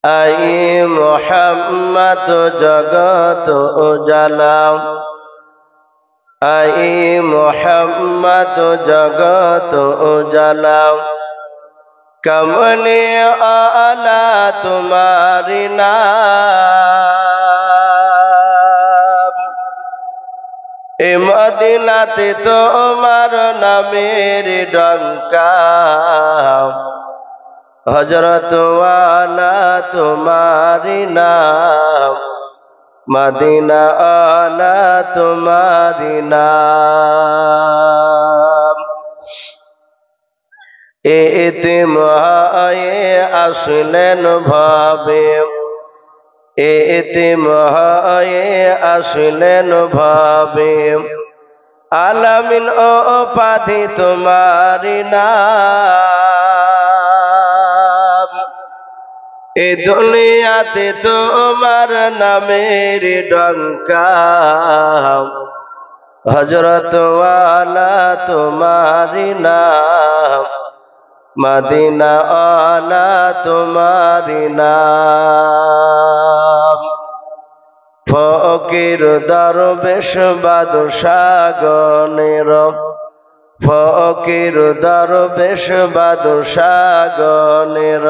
I Mohammad জগত উজালা, I Mohammad জগত উজালা, কমলে আলা তোমারি নাম। এ মদিনাতে তোমার নামের ডঙ্কা, হযরত ওয়ালা তোমারি নাম, মদিনা আলা তোমারি নাম। এতিম হয়ে আসলেন ভাবে, এতিম হয়ে আসলেন ভাবে, আলামিন ও উপাধি তোমারি নাম। এ দুনিয়াতে তোমার নামের ডঙ্কা, হযরত ওয়ালা তোমারি নাম, মদিনা আলা তোমারি নাম। ফকির দরবেশ বাদশাহ গণের, ফকির দরবেশ বাদশাহ গণের,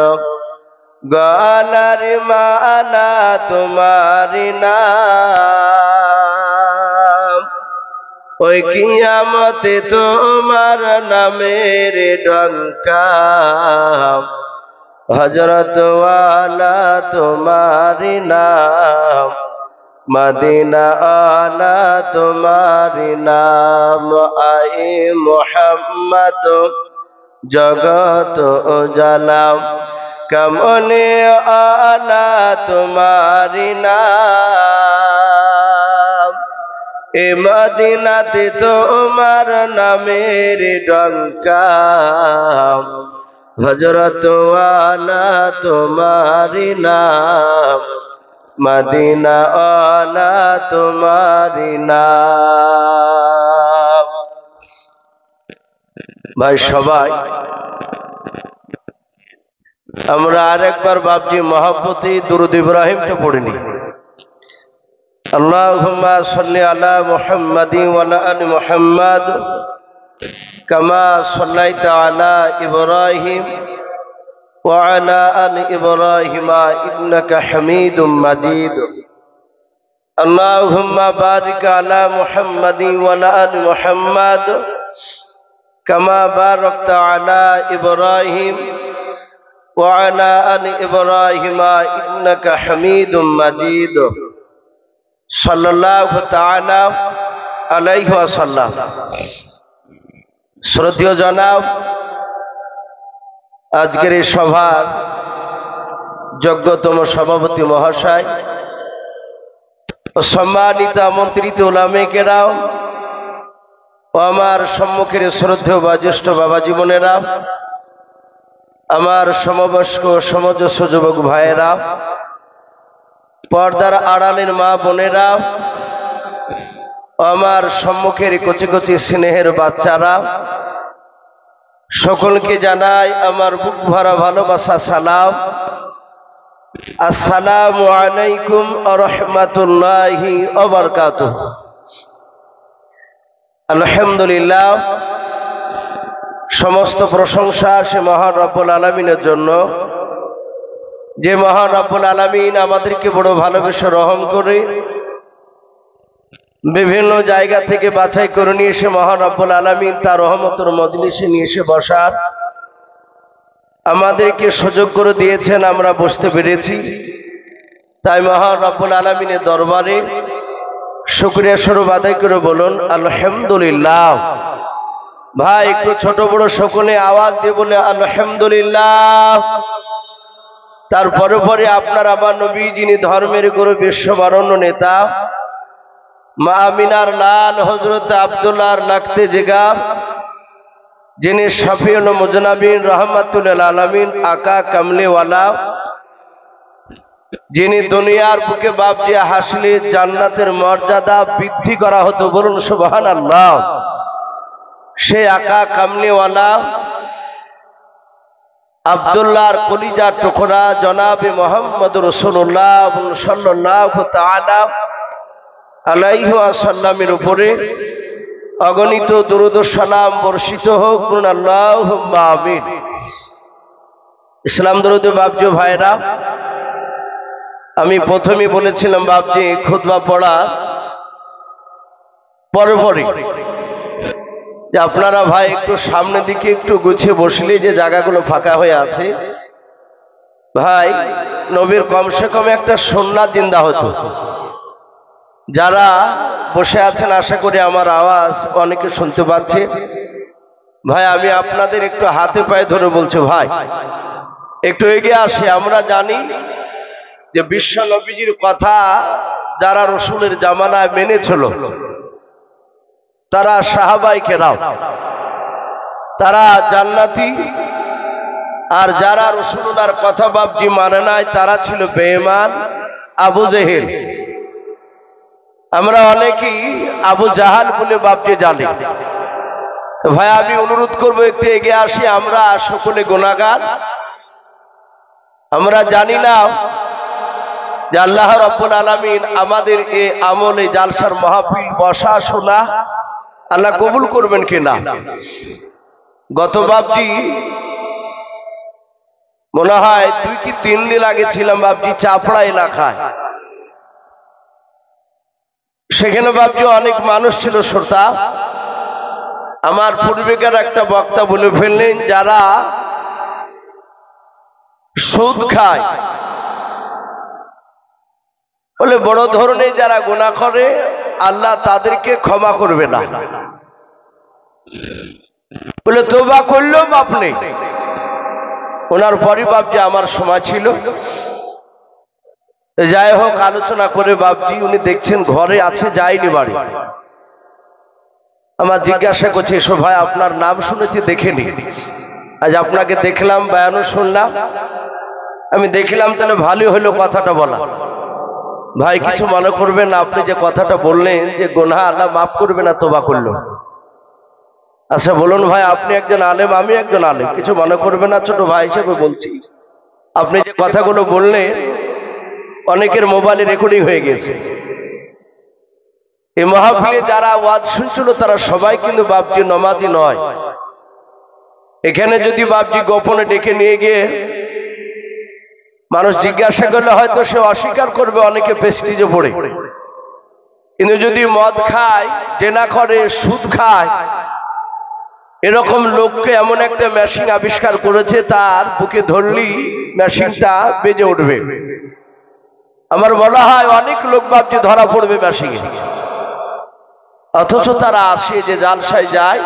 গলার মালা তোমারি নাম। ওই কিয়ামতে তোমার নামের ডঙ্কা, হযরত ওয়ালা তোমারি নাম, মদিনা আলা তোমারি নাম। আই মোহাম্মদ জগত উজালা, কমলে আলা তোমারি নাম। এ মদিনাতে তোমার নামের ডঙ্কা, হযরত ওয়ালা তোমারি নাম, মদিনা আলা তোমারি নাম। ভাই সবাই আমরা আরেকবার বাপজি মহব্বতে দুরূদ ইব্রাহিমটা পড়িনি। আল্লাহুম্মা সাল্লি আলা মুহাম্মাদিন ওয়া আলা আলি মুহাম্মাদ কামা সাল্লাইতা আলা ইব্রাহিম ওয়া আলা আলি ইব্রাহিম ইন্নাকা হামিদুম মাজিদ। আল্লাহুম্মা বারিক আলা মুহাম্মাদিন ওয়া আলা আলি মুহাম্মাদ কামা বারাকতা আলা ইব্রাহিম ওয়া আলা আলি ইব্রাহিম ইন্নাকা হামিদুম মাজিদ। সাল্লাল্লাহু তাআলা আলাইহি ওয়াসাল্লাম। শ্রদ্ধেয় জনাব, আজকের এই সভার যোগ্যতম সভাপতি মহাশয় ও সম্মানিত আমন্ত্রিত উলামায়ে কেরাম ও আমার সম্মুখের শ্রদ্ধেয় বয়োজ্যেষ্ঠ বাবা জীবনেরা, আমার সমবয়স্ক সমঞ্জস্য যুবক ভাইয়েরা, পর্দার আড়ালের মা বোনেরা, আমার সম্মুখের কচি কচি স্নেহের বাচ্চারা, সকলকে জানাই আমার বুক ভরা ভালোবাসা সালাম। আসসালামু আলাইকুম ওয়া রাহমাতুল্লাহি ওয়া বারাকাতুহু। আলহামদুলিল্লাহ, সমস্ত প্রশংসা সে মহান রব্বুল আলামিনের জন্য, যে মহান রব্বুল আলামিন আমাদেরকে বড় ভালোবেসে রহম করে বিভিন্ন জায়গা থেকে বাছাই করে নিয়ে এসে মহান রব্বুল আলামিন তার রহমতের মজলিসে নিয়ে এসে বসার আমাদেরকে সুযোগ করে দিয়েছেন, আমরা বসতে পেরেছি। তাই মহান রব্বুল আলামিনের দরবারে শুকরিয়া স্বরূপ আদায় করে বলুন আলহামদুলিল্লাহ। ভাই একটু ছোট বড় সকলে আওয়াজ দিয়ে বলে আলহামদুলিল্লাহ। তারপরে পরে আপনার আমার নবী, যিনি ধর্মের গুরু, বিশ্ববরণ্য নেতা, মা আমিনার লাল হযরত আব্দুল্লাহর নাকতে জিগার, যিনি শফিউল মুজনাবিন রহমাতুল আলামিন আকা কামলিওয়ালা, যিনি দুনিয়ার বুকে বাপ দিয়ে হাসলে জান্নাতের মর্যাদা বৃদ্ধি করা হতো, বলুন সুবহানাল্লাহ। সে আকা কামলিওয়ালা আব্দুল্লাহর কলিজার টুকরা জনাবে মুহাম্মদ রাসূলুল্লাহ সাল্লাল্লাহু তাআলা আলাইহি ওয়াসাল্লামের উপরে অগণিত দরুদ ও সালাম বর্ষিত হোক, আল্লাহুম্মা আমিন। ইসলাম দরুদ বাপজি ভাইরা, আমি প্রথমে বলেছিলাম বাপজি খুতবা পড়া পরপরই যে আপনারা ভাই একটু সামনের দিকে একটু গুছিয়ে বসলে, যে জায়গাগুলো ফাঁকা হয়ে আছে ভাই, নবীর কমসে কম একটা সুন্নাত জিন্দা হতো। যারা বসে আছেন আশা করি আমার আওয়াজ অনেকে শুনতে পাচ্ছে। ভাই আমি আপনাদের একটু হাতে পায়ে ধরে বলছি, ভাই একটু এগিয়ে আসে। আমরা জানি যে বিশ্ব নবীজির কথা যারা রসুলের জামানায় মেনেছিল তারা সাহাবায়ে কেরাম, তারা জান্নাতি। আর যারা রসুলুল্লাহর কথা বাপজি মানে নাই তারা ছিল বেঈমান, আবু জেহেল। আমরা অনেকেই আবু জাহাল বলে বাপজি জানি। ভাই আমি অনুরোধ করব একটু এগিয়ে আসি। আমরা সকলে গুনাহগার। আমরা জানি না যে আল্লাহ রাব্বুল আলামিন আমাদের এই আমলে জালসার মাহফিল বসা শোনা আল্লাহ কবুল করবেন কিনা। গত বাপজি মনে হয় 2 কি 3 দিন আগে ছিলাম বাপজি চাপড়া এলাকায়। সেখানে বাপজি অনেক মানুষ ছিল শ্রোতা। আমার পূর্বেকার একটা বক্তা বলে ফেললেন, যারা সুদ খায় বলে বড় ধরনের যারা গুনাহ করে আল্লাহ তাদেরকে ক্ষমা করবে না, বলে তওবা করলেও মাপ নেই। ওনার পরই বাপজি আমার সময় ছিল। যাই হোক, আলোচনা করে বাপজি উনি দেখছেন ঘরে আছে, যায়নি বাড়ি। আমার জিজ্ঞাসা করছে, এসো ভাই আপনার নাম শুনেছি দেখেনি, আজ আপনাকে দেখলাম, বয়ানও শুনলাম। আমি দেখলাম তাহলে ভালোই হলো কথাটা বলা। ভাই কিছু মনে করবেন না, আপনি যে কথাটা বললেন যে গুনাহ আল্লাহ মাফ করবে না তওবা করলো। আচ্ছা বলুন ভাই, আপনি একজন আলেম, আমি একজন আলেম, কিছু মনে করবেন না, ছোট ভাই হিসেবে বলছি। আপনি যে কথাগুলো বললেন অনেকের মোবাইলে রেকর্ডিং হয়ে গেছে। এই মাহফিলে যারা ওয়াজ শুনছিল তারা সবাই কিন্তু বাপজি নামাজি নয়। এখানে যদি বাপজি গোপনে ডেকে নিয়ে গিয়ে মানুষ জিজ্ঞাসা করলে হয়তো সে অস্বীকার করবে, অনেকে প্রেস্টিজে পড়ে। কিন্তু যদি মদ খায়, জেনা করে, সুদ খায়, এরকম লোককে এমন একটা মেশিন আবিষ্কার করেছে তার বুকে ধরলেই মেশিনটা বেজে উঠবে। আমার বলা হয় অনেক লোক বাপজি ধরা পড়বে মেশিনে, অথচ তারা আসে যে জালসায় যায়।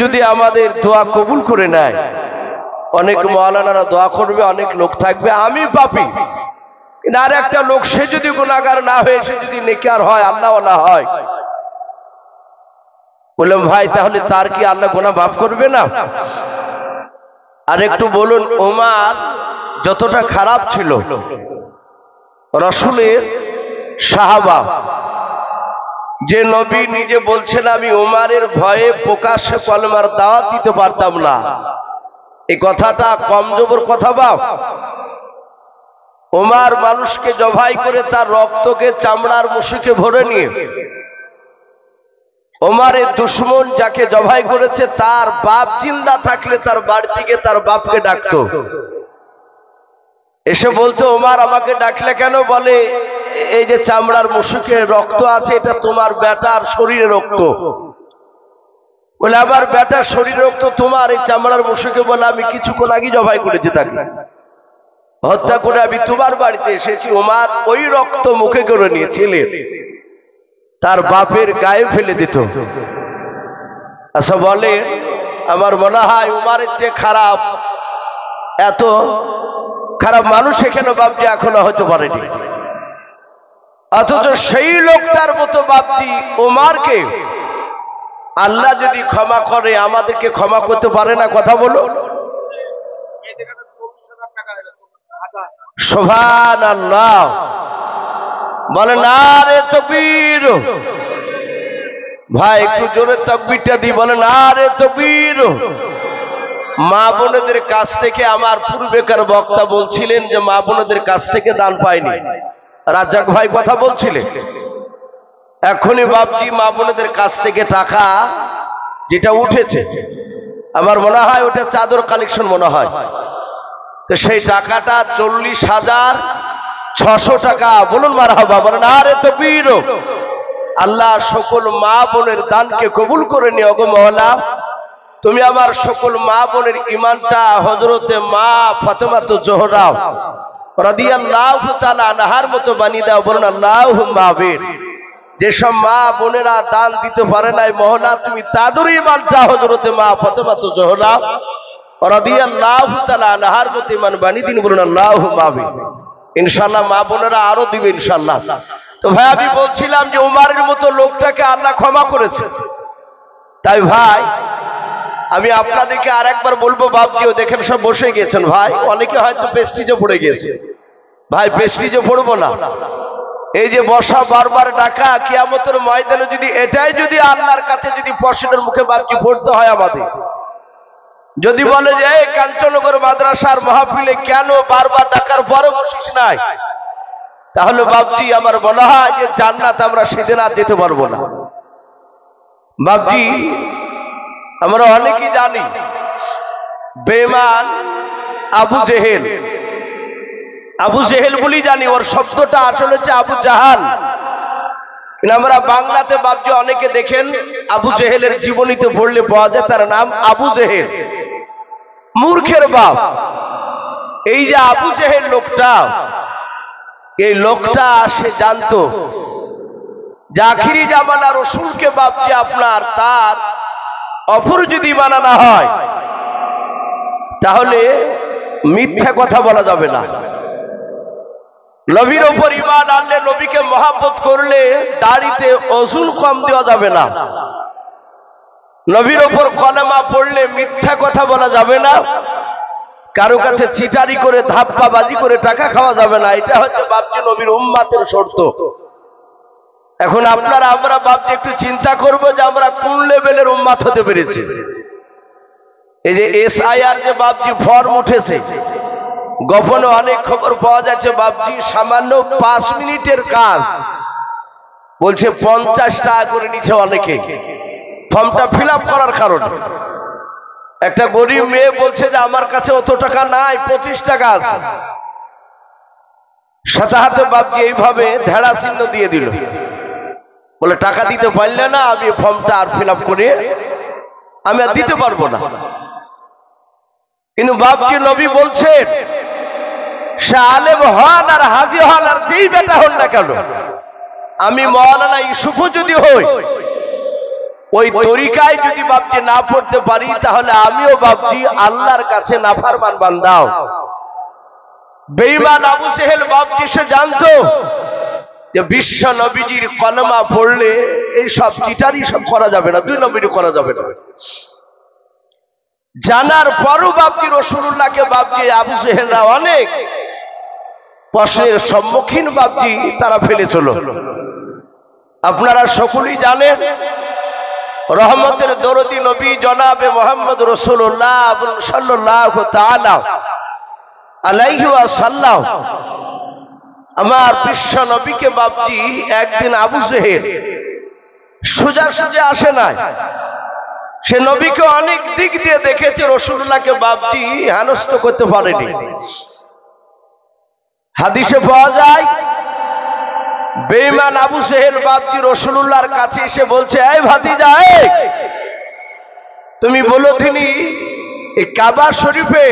যদি আমাদের দোয়া কবুল করে নেয়, অনেক মাওলানারা দোয়া করবে, অনেক লোক থাকবে, আমি পাপী। কিন্তু আর একটা লোক সে যদি গুনাহগার না হয়ে সে যদি নেককার হয়, আল্লাহওয়ালা হয়, বললাম ভাই তাহলে তার কি আল্লাহ গুনাহ মাফ করবে না? আর একটু বলুন, ওমর যতটা খারাপ ছিল, রাসূলের সাহাবা, যে নবী নিজে বলছেন আমি ওমরের ভয়ে প্রকাশ্যে কলেমার দাওয়াত দিতে পারতাম না, এই কথাটা কম জবর কথা বাপ? ওমর মানুষকে জবাই করে তার রক্তকে চামড়ার মুশুকে ভরে নিয়ে ওমরের দুশমন যাকে জবাই করেছে তার বাপ জিন্দা থাকলে তার বাড়ি থেকে তার বাপকে ডাকতো, এসে বলতো ওমর আমাকে ডাকলে কেন? বলে এই যে চামড়ার মুশুকে রক্ত আছে এটা তোমার বেটার শরীরে রক্ত। বলে আবার বেটার শরীরে রক্ত তোমার এই চামড়ার মুশুকে? বলে আমি কিছুক্ষণ আগে জবাই করেছি, তাকে হত্যা করে আমি তোমার বাড়িতে এসেছি। ওমর ওই রক্ত মুখে করে নিয়েছিলেন, তার বাপের গায়ে ফেলে দিত। আচ্ছা বলে, আমার মনে হয় ওমরের চেয়ে খারাপ, এত খারাপ মানুষ এখানে বাপজি এখনো হতে পারেনি। অথচ সেই লোকটার মতো বাপজি ওমরকে আল্লাহ যদি ক্ষমা করে, আমাদেরকে ক্ষমা করতে পারে না? কথা বলো সুবহানাল্লাহ। বলে নারে তাকবীর। ভাই একটু জোরে তাকবীরটা দি, বলে নারে তাকবীর। মা বোনদের কাছ থেকে, আমার পূর্বেকার বক্তা বলছিলেন যে মা বোনদের কাছ থেকে দান পায়নি, রাজ্জাক ভাই কথা বলছিলেন। এখনই বাপজি মা বোনদের কাছ থেকে টাকা যেটা উঠেছে, আমার মনে হয় ওটা চাদর কালেকশন মনে হয়, তো সেই টাকাটা 40,600 টাকা। বলুন মারহাবা, বলেন আরে তাকবীর। আল্লাহ সকল মা বোনের দানকে কবুল করে নিও গো মওলা। তুমি আমার সকল মা বোনের ঈমানটা হযরতে মা ফাতেমাতু জোহরা রাদিয়াল্লাহু তাআলা আনহার মতো বানিয়ে দাও। বলুন আল্লাহুম্মা আমিন। যেসব মা বোনেরা দান দিতে পারে নাই মওলা, তুমি তাদের ঈমানটা হযরতে মা ফাতেমাতু জোহরা রাদিয়াল্লাহু তাআলা আনহার মতো ঈমান বানিয়ে দিন। বলুন আল্লাহুম্মা আমিন। ইনশাআল্লাহ মা বোনেরা আরো দিবে ইনশাআল্লাহ। তো ভাই আমি বলছিলাম যে উমারের মতো লোকটাকে আল্লাহ ক্ষমা করেছে। তাই ভাই আমি আপনাদেরকে আরেকবার বলবো, বাপজিও দেখেন সব বসে গিয়েছেন ভাই, অনেকে হয়তো পেস্টিজে পড়ে গিয়েছে। ভাই পেস্টিজে পড়বো না, এই যে বসা বারবার ডাকা, কিয়ামতের ময়দানে যদি এটাই যদি আল্লাহর কাছে যদি প্রশ্নের মুখে বাপজি পড়তে হয় আমাদের, যদি বলে যে এই কাঞ্চননগর মাদ্রাসার মাহফিলে কেন বারবার ডাকার পরে বসিস নাই, তাহলে বাপজি আমার মনে হয় যে জান্নাত আমরা সেদিন আর যেতে পারবো না। বাপজি আমরা অনেকেই জানি বেঈমান আবু জেহেল, আবু জেহেল বলি জানি, ওর শব্দটা আসলে হচ্ছে আবু জাহাল। কিন্তু আমরা বাংলাতে বাপজি অনেকে দেখেন আবু জেহেলের জীবনীতে পড়লে পাওয়া যায় তার নাম আবু জেহেল, মূর্খের বাপ। এই যে আবু জেহেল লোকটা, এই লোকটা সে জানতো যে আখিরি জামানা রাসূলকে বাপজি আপনার তার অপর যদি মানানো হয় তাহলে মিথ্যা কথা বলা যাবে না। নবীর উপর ঈমান আনলে, নবীকে মহব্বত করলে দাড়িতে ওজন কম দেওয়া যাবে না। নবীর উপর কলেমা পড়লে মিথ্যা কথা বলা যাবে না। কারো কাছে চিটারি করে ধাপ্পাবাজি করে টাকা খাওয়া যাবে না। এটা হচ্ছে বাপজি নবীর উম্মতের শর্ত। এখন আপনারা আমরা বাপজি একটু চিন্তা করব যে আমরা কোন লেভেলের উম্মত হতে পেরেছি। এই যে SIR যে বাপজি ফর্ম উঠেছে, গোপনে অনেক খবর পাওয়া যাচ্ছে বাপজি, সামান্য 5 মিনিটের কাজ বলছে 50 টাকা করে নিচ্ছে অনেকে ফর্মটা ফিল আপ করার কারণে। একটা গরিব মেয়ে বলছে যে আমার কাছে অত টাকা নাই, 25 টাকা আছে। সাথে হাতে বাপজি এইভাবে ধেড়া চিহ্ন দিয়ে দিল, বলে টাকা দিতে পারলে না আমি ফর্মটা আর ফিল আপ করে আমি আর দিতে পারবো না। কিন্তু বাপজি নবী বলছেন সে আলেম হন আর হাজী হন আর যেই বেটা হন না কেন, আমি মাওলানা ইউসুফও যদি হই, ওই তরিকায় যদি বাপজি না পড়তে পারি তাহলে আমিও বাপজি আল্লাহর কাছে নাফরমান বান্দা। বেঈমান আবু জেহেল বাপজি সে জানতো যে বিশ্ব নবীজির কলমা পড়লে এই সব চিটারি সব করা যাবে না, 2 নম্বরই করা যাবে না। জানার পরও বাপজি রাসূলুল্লাহকে বাপজি আবু জেহেলরা অনেক প্রশ্নের সম্মুখীন বাপজি তারা ফেলেছিল। আপনারা সকলেই জানেন রহমতের দরদি নবী জনাবে মুহাম্মদ রাসূলুল্লাহ সাল্লাল্লাহু তাআলা আলাইহি ওয়াসাল্লাম আমার বিশ্ব নবীকে বাপজি একদিন আবু জেহেল সোজা সোজা আসে নাই, সে নবীকে অনেক দিক দিয়ে দেখেছে, রাসূলুল্লাহকে বাপজি হেনস্থ করতে পারেনি। হাদিসে পাওয়া যায় বেঈমান আবু জেহেল বাপজি রাসূলুল্লাহর কাছে এসে বলছে, এই ভাতিজা, তুমি বলো তিনি এই কাবা শরীফে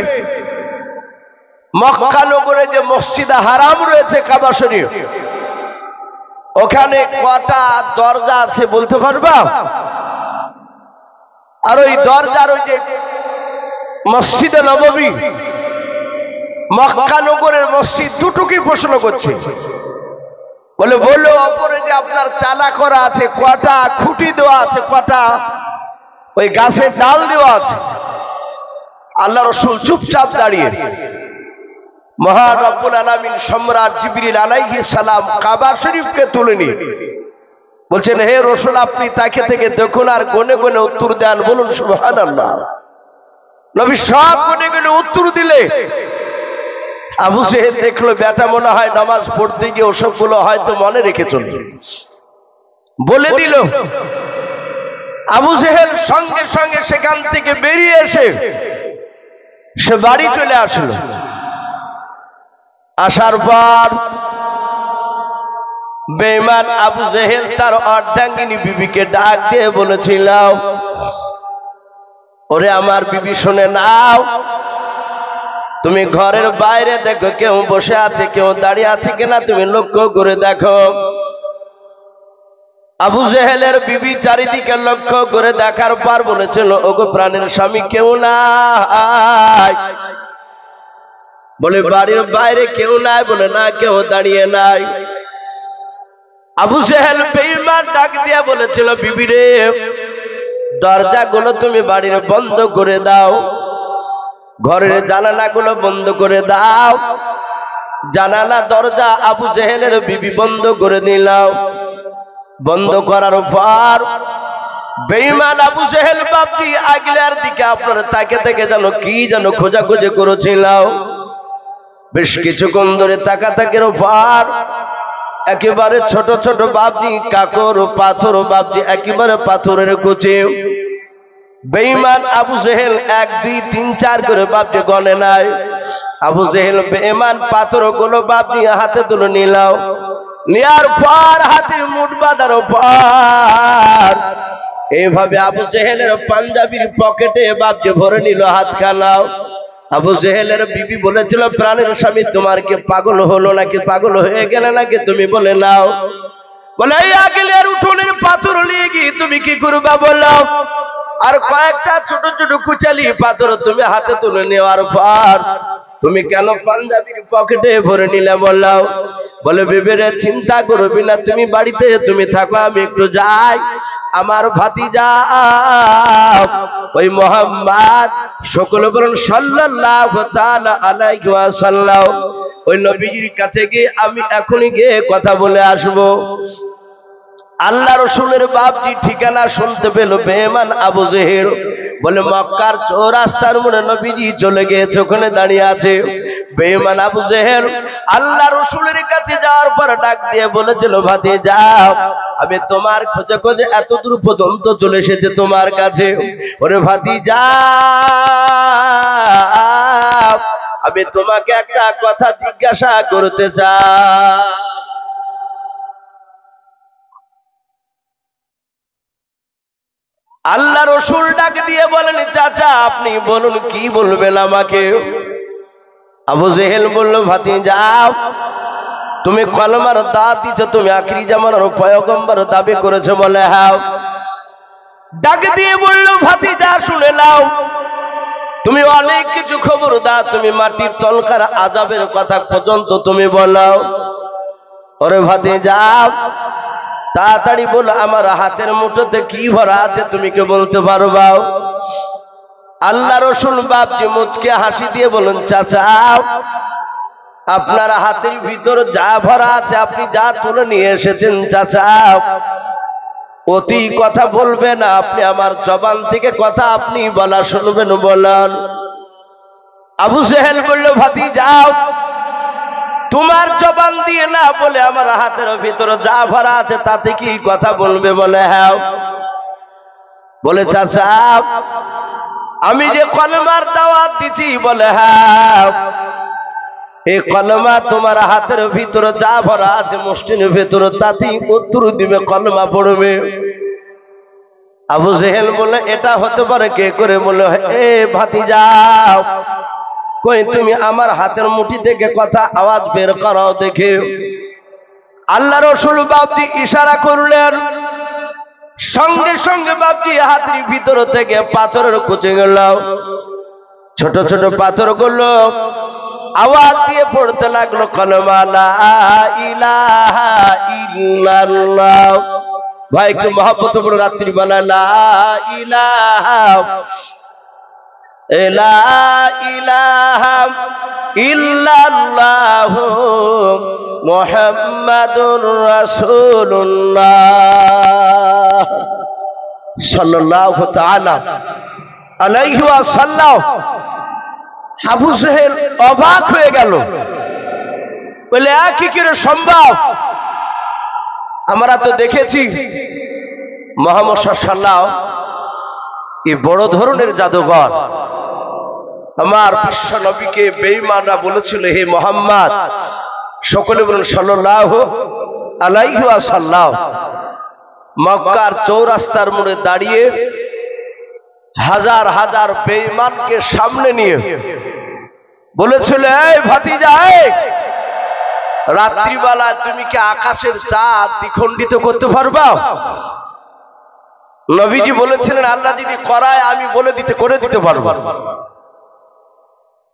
মক্কা নগরে যে মসজিদে হারাম রয়েছে কাবা শরীফ, ওখানে কটা দরজা আছে বলতে পারবা? আর ওই দরজার ওই যে মসজিদে নববী মক্কা নগরের মসজিদ দুটোকে প্রশ্ন করছে, বলে বললো অপরে যে আপনার চালা করা আছে, কটা খুঁটি দেওয়া আছে, কটা ওই গাছের ডাল দেওয়া আছে। আল্লাহ রাসূল চুপচাপ দাঁড়িয়ে, মহান রব্বুল আলামিন সম্রাট জিবরিল আলাইহিস সালাম কাবা শরীফকে তুলে নিয়ে বলছেন, হে রাসূল আপনি তাকে থেকে দেখুন আর গনে গনে উত্তর দেন, বলুন সুবহানাল্লাহ। নবী সব গুলো উত্তর দিলে আবু জেহেল দেখলো বেটা মনে হয় নামাজ পড়তে গিয়ে ওসবগুলো হয়তো মনে রেখে চলবে, বলে দিল। আবু জেহেল সঙ্গে সঙ্গে সেখান থেকে বেরিয়ে এসে সে বাড়ি চলে আসলো। আসার পর বেঈমান আবু জেহেল তার অর্ধাঙ্গিনী বিবিকে ডাক দিয়ে বলেছিল, ওরে আমার বিবি শুনে নাও, তুমি ঘরের বাইরে দেখো কেউ বসে আছে, কেউ দাঁড়িয়ে আছে কিনা তুমি লক্ষ্য করে দেখো। আবু জেহেলের বিবি চারিদিকে লক্ষ্য করে দেখার পর বলেছিল, ওগো প্রাণের স্বামী কেউ নাই। বলে বাড়ির বাইরে কেউ নাই? বলে না, কেউ দাঁড়িয়ে নাই। আবু জেহেল বেঈমান ডাক দিয়া বলেছিল, বিবি রে, দরজাগুলো তুমি বাড়ির বন্ধ করে দাও, ঘরের জানালাগুলো বন্ধ করে দাও। জানালা দরজা আবু জেহেলের বিবি বন্ধ করে দিলাম। বন্ধ করার পর বেঈমান আবু জেহেল বাপজি আগলার দিকে আপনার তাকে থেকে যেন কি যেন খোঁজাখুঁজি করেছিল। বেশ কিছুক্ষণ ধরে তাকাতাকির পর একেবারে ছোট ছোট বাপজি কাকর পাথর, বাপজি একেবারে পাথরের কুচি। বেঈমান আবু জেহেল 1 2 3 4 করে বাপজি গনে নাই। আবু জেহেল বেঈমান পাথরগুলো বাপজি হাতে তুলে নিলাও। নেয়ার পর হাতের মুঠ বাঁধার পর এইভাবে আবু জেহেলের পাঞ্জাবির পকেটে বাপজি ভরে নিল হাতখানাও। আবু জেহেলের বিবি বলেছিল, প্রাণের স্বামী তোমার কি পাগল হলো নাকি, পাগল হয়ে গেলে নাকি, তুমি বলে নাও। বলে এই আগলের উঠোনের পাথর নিয়ে গিয়ে তুমি কি করবা বলো? আর কয়েকটা ছোট ছোট কুচালি পাথর তুমি হাতে তুলে নেওয়ার পর তুমি কেন পাঞ্জাবির পকেটে ভরে নিলে বললাও? বলে বিবিরে চিন্তা করবি না, তুমি বাড়িতে তুমি থাকো, আমি একটু যাই। আমার ভাতিজা ওই মুহাম্মদ সকলে বলুন সাল্লাল্লাহু তাআলা আলাইহি ওয়াসাল্লাম, ওই নবীজির কাছে গিয়ে আমি এখনই গিয়ে কথা বলে আসবো। আল্লাহ রসুলের বাপজি ঠিকানা শুনতে পেল বেঈমান আবু জেহেল। বলে মক্কার চৌরাস্তার মোড়ে নবীজি চলে গিয়েছে, ওখানে দাঁড়িয়ে আছে। বেঈমান আবু জেহেল আল্লাহ রসুলের কাছে যাওয়ার পর ডাক দিয়ে বলেছিল, ভাতিজা আমি তোমার খোঁজে খোঁজে এত দূর পর্যন্ত চলে এসেছে তোমার কাছে। ওরে ভাতিজা, আমি তোমাকে একটা কথা জিজ্ঞাসা করতে চাই। আল্লাহ রসুল ডাক দিয়ে বলেন, চাচা আপনি বলুন কি বলবেন আমাকে। আবু জেহেল বলল, ভাতিজা তুমি কলমার দাওয়াত দিচ্ছ, তুমি আখিরি জামানার পয়গম্বর দাবি করেছো। বলে হ্যাঁ। ডাক দিয়ে বলল, ভাতিজা শুনে নাও, তুমি অনেক কিছু খবর দাও, তুমি মাটির তলকার আযাবের কথা পর্যন্ত তুমি বলো। ওরে ভাতিজা তাড়াতাড়ি বল, আমার হাতের মুঠোতে কি ভরা আছে তুমি কি বলতে পারবা? আল্লাহ রসুল বাপজি মুচকে হাসি দিয়ে বলেন, চাচা আপনার হাতের ভিতর যা ভরা আছে, আপনি যা তুলে নিয়ে এসেছেন চাচা, অতি কথা বলবে না, আপনি আমার জবান থেকে কথা আপনি বলা শুনবেন, বলেন। আবু জেহেল বলল, ভাতিজা তোমার জবান দিয়ে না বলে আমার হাতের ভিতরে যা ভরা আছে তাতে কি কথা বলবে? বলে হ্যাঁ। বলে চাচা আমি যে কলমার দাওয়াত দিছি। বলে হ্যাঁ। এই কলমা তোমার হাতের ভিতরে যা ভরা আছে মুষ্টির ভিতরে তাতেই উত্তর দিবে, কলমা পড়বে। আবু জেহেল বলে, এটা হতে পারে কে করে? বলে এ ভাতিজা কই তুমি আমার হাতের মুঠি থেকে কথা আওয়াজ বের করাও দেখে। আল্লাহ রসুল বাপজি ইশারা করলেন, সঙ্গে সঙ্গে বাপজি হাতের ভিতর থেকে পাথরের কুচে গেল। ছোট ছোট পাথরগুলো আওয়াজ দিয়ে পড়তে লাগলো, কলমা লা ইলাহা ইল্লাল্লাহ। ভাই একটু মহব্বত বড় রাত্রি বেলা লা ইলাহা লা ইলাহা ইল্লাল্লাহু মুহাম্মাদুর রাসূলুল্লাহ সাল্লাল্লাহু তাআলা আলাইহি ওয়াসাল্লাম। আবু জেহেল অবাক হয়ে গেল, বলে কি করে সম্ভব? আমরা তো দেখেছি মুহাম্মদ সাল্লাল্লাহু এই বড় ধরনের জাদুঘর। আমার বিশ্ব নবীকে বেঈমানরা বলেছিল, হে মুহাম্মদ, সকলে বলুন সাল্লাল্লাহু আলাইহি ওয়াসাল্লাম, মক্কার চৌরাস্তার মোড়ে দাঁড়িয়ে হাজার হাজার বেঈমানকে সামনে নিয়ে বলেছিল, এই ভাতিজা, রাত্রিবেলা তুমি কি আকাশের চাঁদ দ্বিখণ্ডিত করতে পারবা? নবীজি বলেছিলেন, আল্লাহ যদি করায় আমি করে দিতে পারবো।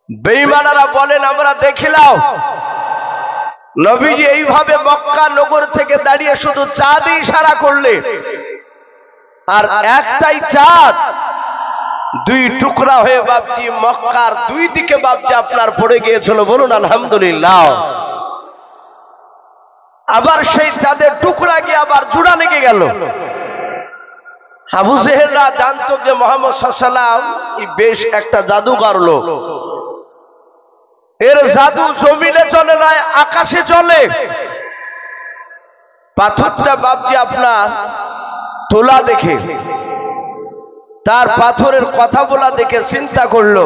বেঈমানেরা বলেন, আমরা দেখিলাম নবীজি এইভাবে মক্কা নগর থেকে দাঁড়িয়ে শুধু চাঁদই ইশারা করলে, আর একটাই চাঁদ দুই টুকরা হয়ে বাপজি মক্কার দুই দিকে বাপজি আপনার পড়ে গিয়েছিল। বলুন আলহামদুলিল্লাহ। আবার সেই চাঁদের টুকরা গিয়ে আবার জোড়া লেগে গেল। আবু জেহেলরা জানতো যে মুহাম্মদ সাল্লাল্লাহু আলাইহি ওয়াসাল্লাম বেশ একটা জাদুকর লোক। এর জাদু জমিনে চলে না, আকাশে চলে। পাথরটা বাপজি আপনার তোলা দেখে, তার পাথরের কথা বলা দেখে চিন্তা করলো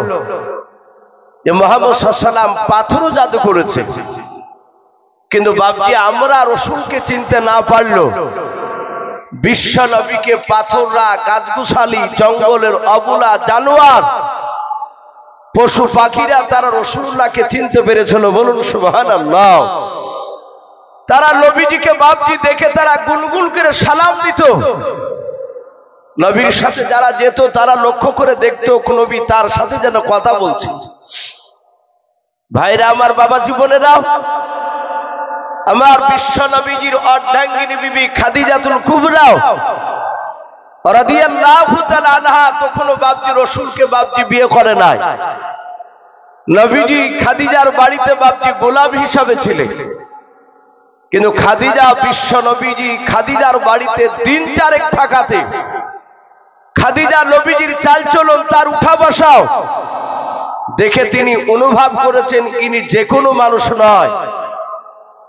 যে মুহাম্মদ সাল্লাল্লাহু আলাইহি ওয়াসাল্লাম পাথরও জাদু করেছে। কিন্তু বাপজি আমরা রসুলকে চিনতে না পারলো, বিশ্ব নবীকে পাথররা, গাছগুছালি, জঙ্গলের অবলা জানোয়ার, পশু পাখিরা তারা রাসূলুল্লাহকে চিনতে পেরেছিল। বলুন সুবহানাল্লাহ। তারা নবীজিকে বাপজি দেখে তারা গুনগুন করে সালাম দিত। নবীর সাথে যারা যেত তারা লক্ষ্য করে দেখতো নবী তার সাথে যেন কথা বলছে। ভাইরা আমার, বাবা জীবনেরা, আমার বিশ্ব নবীজির অর্ধাঙ্গিনী বিবি খাদিজাতুল কুবরা রাদিয়াল্লাহু তাআলা আনহা তখনও বাপজি রাসূলকে বাপজি বিয়ে করে নাই। নবীজি খাদিজার বাড়িতে বাপজি গোলাম হিসাবে ছিলেন। কিন্তু খাদিজা, বিশ্ব নবীজি খাদিজার বাড়িতে দিন চারেক থাকাতে খাদিজা নবীজির চালচলন, তার উঠা বসাও দেখে তিনি অনুভব করেছেন ইনি যে কোনো মানুষ নয়,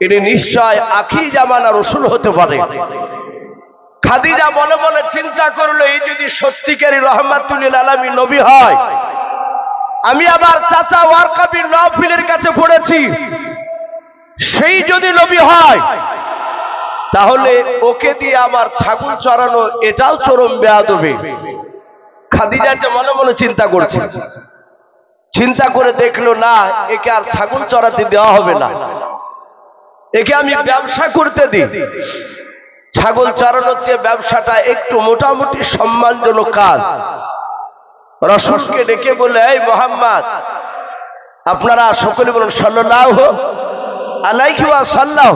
ইনি নিশ্চয় আখির জামানা রাসূল হতে পারে। খাদিজা মনে মনে চিন্তা করলো, এই যদি সত্যিকারী রহমাতুল লিল আলামিন নবী হয়, আমি আবার চাচা ওয়ারকা বিন নওফলের কাছে পড়েছি, সেই যদি নবী হয় তাহলে ওকে দিয়ে আমার ছাগল চড়ানো এটাও চরম বেয়াদবি। খাদিজাটা মনে মনে চিন্তা করছে। চিন্তা করে দেখলো, না, একে আর ছাগল চড়াতে দেওয়া হবে না, একে আমি ব্যবসা করতে দিই। ছাগল চড়ানোর চেয়ে ব্যবসাটা একটু মোটামুটি সম্মানজনক কাজ। রাসূলকে ডেকে বলে, এই মুহাম্মদ, আপনারা সকলে বলুন সাল্লাল্লাহু আলাইহি ওয়াসাল্লাম।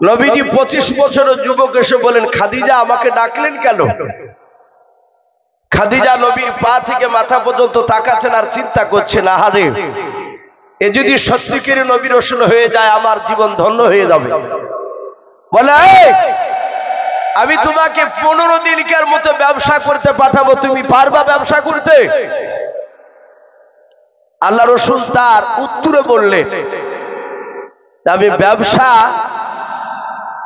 নবীজি 25 বছরের যুবক এসে বলেন, খাদিজা আমাকে ডাকলেন কেন? খাদিজা নবীর পা থেকে মাথা পর্যন্ত তাকাচ্ছেন আর চিন্তা করছেন, আহারে, এ যদি সত্যিকারের নবী রাসূল হয়ে যায় আমার জীবন ধন্য হয়ে যাবে। বলে, আমি তোমাকে 15 দিনকার মতো ব্যবসা করতে পাঠাবো, তুমি পারবা ব্যবসা করতে? আল্লাহ রাসূল তার উত্তরে বললেন, আমি ব্যবসা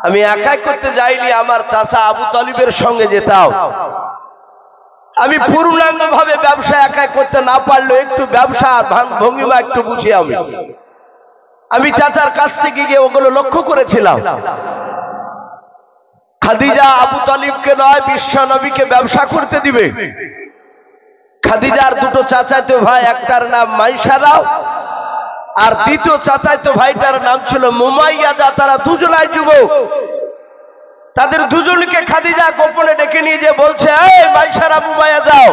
আমি একাই করতে যাইনি, আমার চাচা আবু তালিবের সঙ্গে যেতাম। আমি পূর্ণাঙ্গভাবে ব্যবসা একাই করতে না পারলেও একটু ব্যবসা ভঙ্গিমা একটু বুঝি। আমি চাচার কাছ থেকে গিয়ে ওগুলো লক্ষ্য করেছিলাম। খাদিজা আবু তালিবকে নয়, বিশ্ব নবীকে ব্যবসা করতে দিবে। খাদিজার দুটো চাচাতো ভাই, একটার নাম মাইসারা আর দ্বিতীয় চাচাতো ভাইটার নাম ছিল মুমাইয়াজা। তারা দুজনাই যুবক। তাদের দুজনকে খাদিজা গোপনে ডেকে নিয়ে যে বলছে, এই মাইসারা, মুমাইয়া, যাও,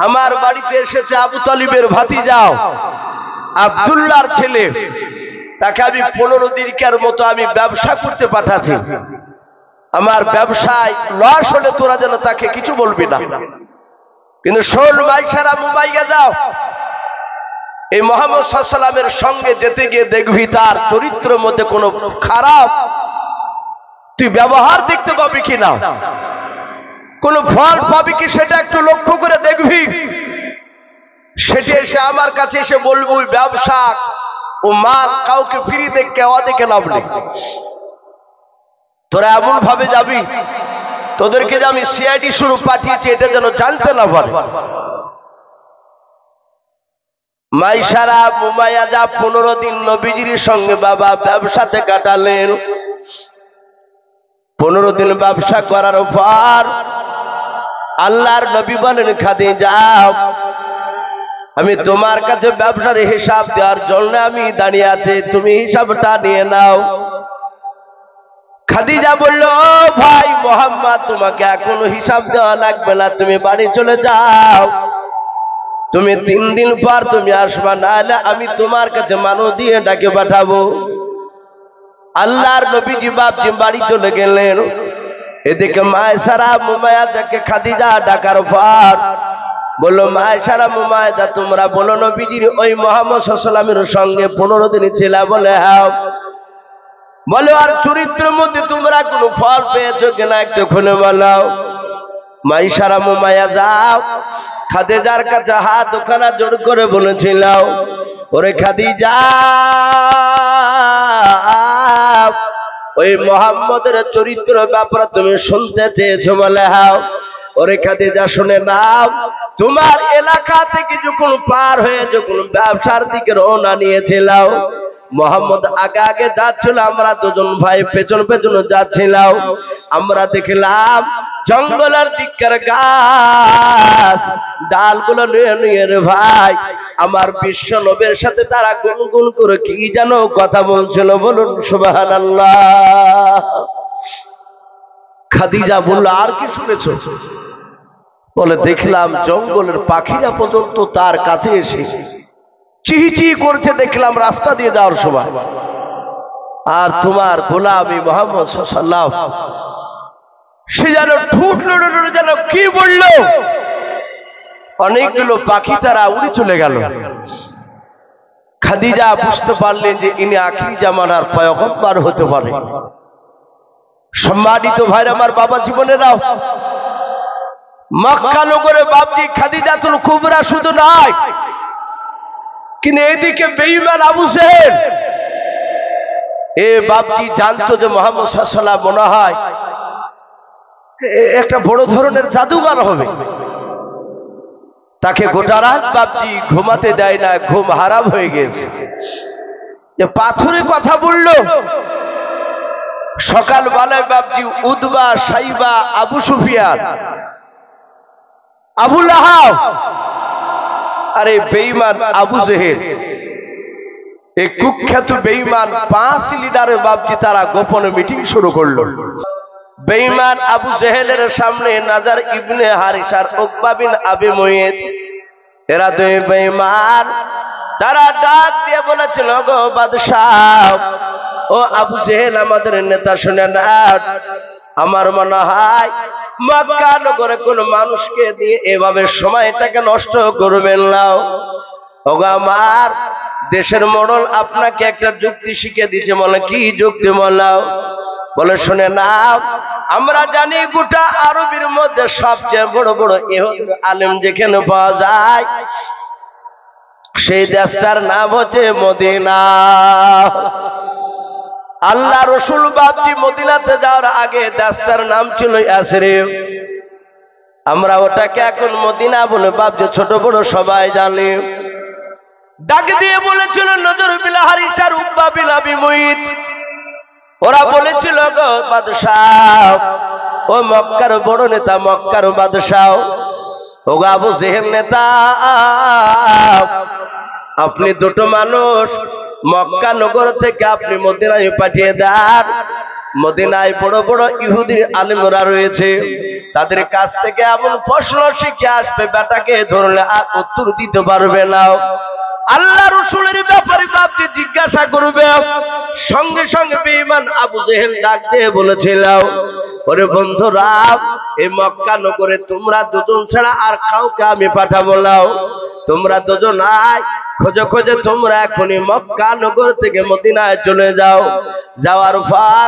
আমার বাড়িতে এসেছে আবু তালিবের ভাতিজাও আব্দুল্লাহর ছেলে, তাকে আমি 15 দিনকার মতো আমি ব্যবসা করতে পাঠাচ্ছি। আমার ব্যবসায় লস হলে তোরা যেন তাকে কিছু বলবি না। কিন্তু শোন মাইসারা, মুমাইয়া, যাও, এই মুহাম্মদ সাল্লাল্লাহু আলাইহি ওয়াসাল্লামের সঙ্গে যেতে গিয়ে দেখবি তার চরিত্রের মধ্যে কোনো খারাপ তুই ব্যবহার দেখতে পাবি কিনা। কোন ফল পাবি কি সেটা একটু লক্ষ্য করে দেখবি। সেটা এসে আমার কাছে এসে বলবো ওই ব্যবসা ও মাল কাউকে ফ্রিতে কেওয়া দেখে লাভ নেই। তোরা এমন ভাবে যাবি তোদেরকে যে আমি সিআইডি শুরু পাঠিয়েছি এটা যেন জানতে না পারে। মাইশারা মুমাইয়াজা 15 দিন নবীজির সঙ্গে বাবা ব্যবসাতে কাটালেন। 15 দিন ব্যবসা করার পর আল্লাহর নবী বলেন খাদিজা আমি তোমার কাছে ব্যবসার হিসাব দেওয়ার জন্য আমি দাঁড়িয়ে আছি, তুমি হিসাবটা নিয়ে নাও। খাদিজা বলল ভাই মোহাম্মদ তোমাকে এখনো হিসাব দেওয়া লাগবে না, তুমি বাড়ি চলে যাও, তুমি 3 দিন পর তুমি আসবা, নাহলে আমি তোমার কাছে মানুষ দিয়ে ডাকে পাঠাবো। আল্লাহর নবীজি বাপজি বাড়ি চলে গেলেন। এদিকে মায়েশারা মুমাইয়াজাকে খাদিজা ডাকার পর বলল মায়েশারা মুমাইয়াজা তোমরা বলো নবীজির ওই মুহাম্মদ সাল্লাল্লাহু আলাইহি ওয়াসাল্লামের সঙ্গে 15 দিন ছিল বলে হ্যাঁ, বলো আর চরিত্রের মধ্যে তোমরা কোনো ফল পেয়েছো কিনা একটু খুলে বলো। মায়েশারা মুমাইয়াজা খাদিজার কাছে হাত ওখানা জোড় করে বলেছিল ওরে খাদিজা ওই মুহাম্মদের চরিত্র ব্যাপারে তুমি শুনতে চেয়েছো বলে হ্যাঁ। ওরে খাদিজা শুনে নাও, তোমার এলাকা থেকে যখন পার হয়ে যখন ব্যবসার দিকে রওনা নিয়েছিল মোহাম্মদ আগে আগে যাচ্ছিল, আমরা দুজন ভাই পেছন পেছন যাচ্ছিলাম। আমরা দেখলাম জঙ্গলের দিককার গাছ ডালগুলো নিয়ে নিয়ে রে ভাই আমার বিশ্ব নবীর সাথে তারা গুনগুন করে কি যেন কথা বলছিল, বলুন সুবহানাল্লাহ। খাদিজা বলল আর কি শুনেছো? বলে দেখলাম জঙ্গলের পাখিরা পর্যন্ত তার কাছে এসে চিহি করছে, দেখলাম রাস্তা দিয়ে যাওয়ার সময়। আর তোমার গোলামি মুহাম্মদ সাল্লাল্লাহু আলাইহি ওয়াসাল্লাম সে যেন ঠুট লড়ে যেন কি বললো, অনেকগুলো পাখি তারা উড়ে চলে গেল। খাদিজা বুঝতে পারলেন যে ইনি আখিরি জামানার পয়গম্বর হতে পারে। সম্মানিত ভাইরা আমার বাবা জীবনেরাও, মক্কা নগরে বাপজি খাদিজাতুল কুবরা শুধু নয়, কিন্তু এদিকে বেঈমান আবু জেহেল এ বাপজি জানতো যে মুহাম্মদ সাল্লাল্লাহু আলাইহি ওয়াসাল্লাম মনে হয় একটা বড় ধরনের জাদুকর হবে। তাকে গোটা রাত বাপজি ঘুমাতে দেয় না, ঘুম হারাম হয়ে গেছে। যে পাথরে কথা বলল, সকাল বেলায় বাপজি উদবা সাইবা আবু সুফিয়ান আবু লাহাব আরে বেঈমান আবু জেহেল এই কুখ্যাত বেঈমান 5 লিডারের বাপজি তারা গোপনে মিটিং শুরু করলো। বেঈমান আবু জেহেলের সামনে নাজার ইবনে হারিসার উকবা বিন আবি মুইত এরা দুই বেঈমান তারা ডাক দিয়ে বলেছিল গো বাদশাহ ও আবু জেহেল আমাদের নেতা শুনে না, আমার মনে হয় মক্কা নগরে কোন মানুষকে দিয়ে এভাবে সময়টাকে নষ্ট করবেন না। ওগো আমার দেশের মোড়ল আপনাকে একটা যুক্তি শিখিয়ে দিয়েছে। বলে কি যুক্তি বলাও? বলে শুনে নাও, আমরা জানি গোটা আরবের মধ্যে সবচেয়ে বড় বড় ইহুদি আলেম যেখানে পাওয়া যায় সেই দেশটার নাম হচ্ছে মদিনা। আল্লাহ রসুল বাপজি মদিনাতে যাওয়ার আগে দেশটার নাম ছিল ইয়াসরিব। আমরা ওটাকে এখন মদিনা বলে বাপজি ছোট বড় সবাই জানি। ডাক দিয়ে বলেছিল নজর বিল হারিসার উকবা বিন আবি মুইত, ওরা বলেছিল গো বাদশাহ ও মক্কার বড় নেতা মক্কার বাদশাহ ও আবু জেহেল নেতা, আপনি দুটো মানুষ মক্কা নগর থেকে আপনি মদিনায় পাঠিয়ে দেন। মদিনায় বড় বড় ইহুদির আলেমরা রয়েছে, তাদের কাছ থেকে এমন প্রশ্ন শিখে আসবে বেটাকে ধরলে আর উত্তর দিতে পারবে না। আল্লাহ রসুলের ব্যাপারে বাপকে জিজ্ঞাসা করবে। সঙ্গে সঙ্গে বেঈমান আবু জেহেল ডাক দিয়ে বলেছিল ওরে বন্ধুরা এই মক্কা নগরে তোমরা দুজন ছাড়া আর কাউকে আমি পাঠাবো না, তোমরা দুজন আয় খোঁজে খোঁজে তোমরা এখনই মক্কা নগর থেকে মদিনায় চলে যাও। যাওয়ার পর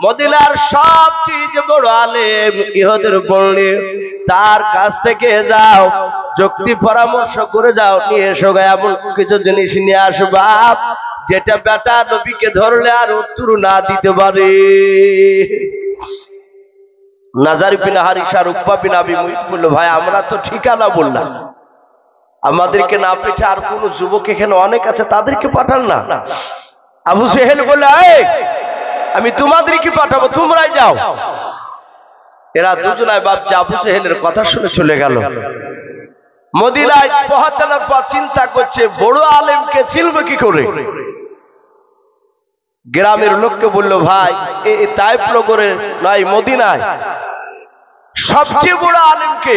মদিনার সবচেয়ে বড় আলেম ইহুদের বললে তার কাছ থেকে যাও, যুক্তি পরামর্শ করে যাও, নিয়ে এসো এমন কিছু জিনিস নিয়ে আসবা যেটা বেটা নবীকে ধরলে আর উত্তর না দিতে পারে। নাজার বিন হারিসা উকবা বিন আবি মুইত বলল, ভাই আমরা তো ঠিকানা বললাম, আমাদেরকে না পেটে আর কোন যুবক এখানে অনেক আছে, তাদেরকে পাঠান না। আবু সেহেল বলল, আমি তোমাদেরকে পাঠাবো, তোমরাই যাও। এরা দুজনায় বাপ আবু সেহেলের কথা শুনে চলে গেল। মদিনায় পৌঁছানোর পর চিন্তা করছে বড় আলেমকে চিনবে কি করে। গ্রামের লোককে বলল, ভাই এই তায়েফ নগরে নয় মদিনায় সবচেয়ে বড় আলেমকে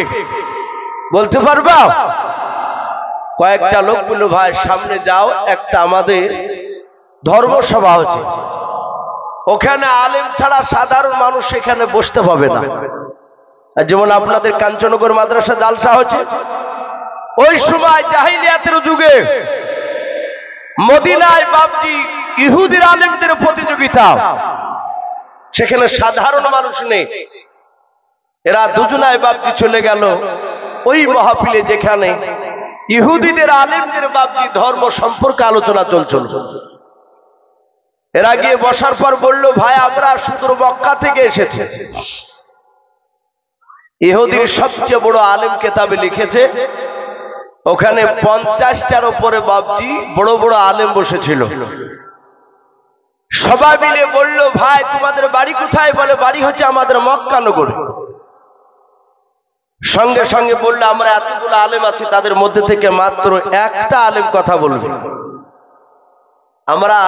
বলতে পারবা? কয়েকটা লোক বলল, ভাই সামনে যাও, একটা আমাদের ধর্মসভা হচ্ছে, ওখানে আলেম ছাড়া সাধারণ মানুষ সেখানে বসতে পাবে না। যেমন আপনাদের কাঞ্চননগর মাদ্রাসা জালসা হচ্ছে, ওই সময় জাহিলিয়াতের যুগে মদিনায় বাপজি ইহুদির আলেমদের প্রতিযোগিতা, সেখানে সাধারণ মানুষ নেই। এরা দুজনায় বাপজি চলে গেল ওই মাহফিলে যেখানে ইহুদিদের আলেমদের বাপজি ধর্ম সম্পর্কে আলোচনা চলছিল। এরা গিয়ে বসার পর বলল, ভাই আমরা সুদূর মক্কা থেকে এসেছি, ইহুদির সবচেয়ে বড় আলেম কেতাবে লিখেছে, ওখানে 50টার উপরে বাপজি বড় বড় আলেম বসেছিল। সবাই মিলে বলল, ভাই তোমাদের বাড়ি কোথায়? বলে বাড়ি হচ্ছে আমাদের মক্কা নগরে। সঙ্গে সঙ্গে বলল, আমরা এতগুলো আলেম আছি, তাদের মধ্যে থেকে মাত্র একটা আলেম কথা বলবে। আমরা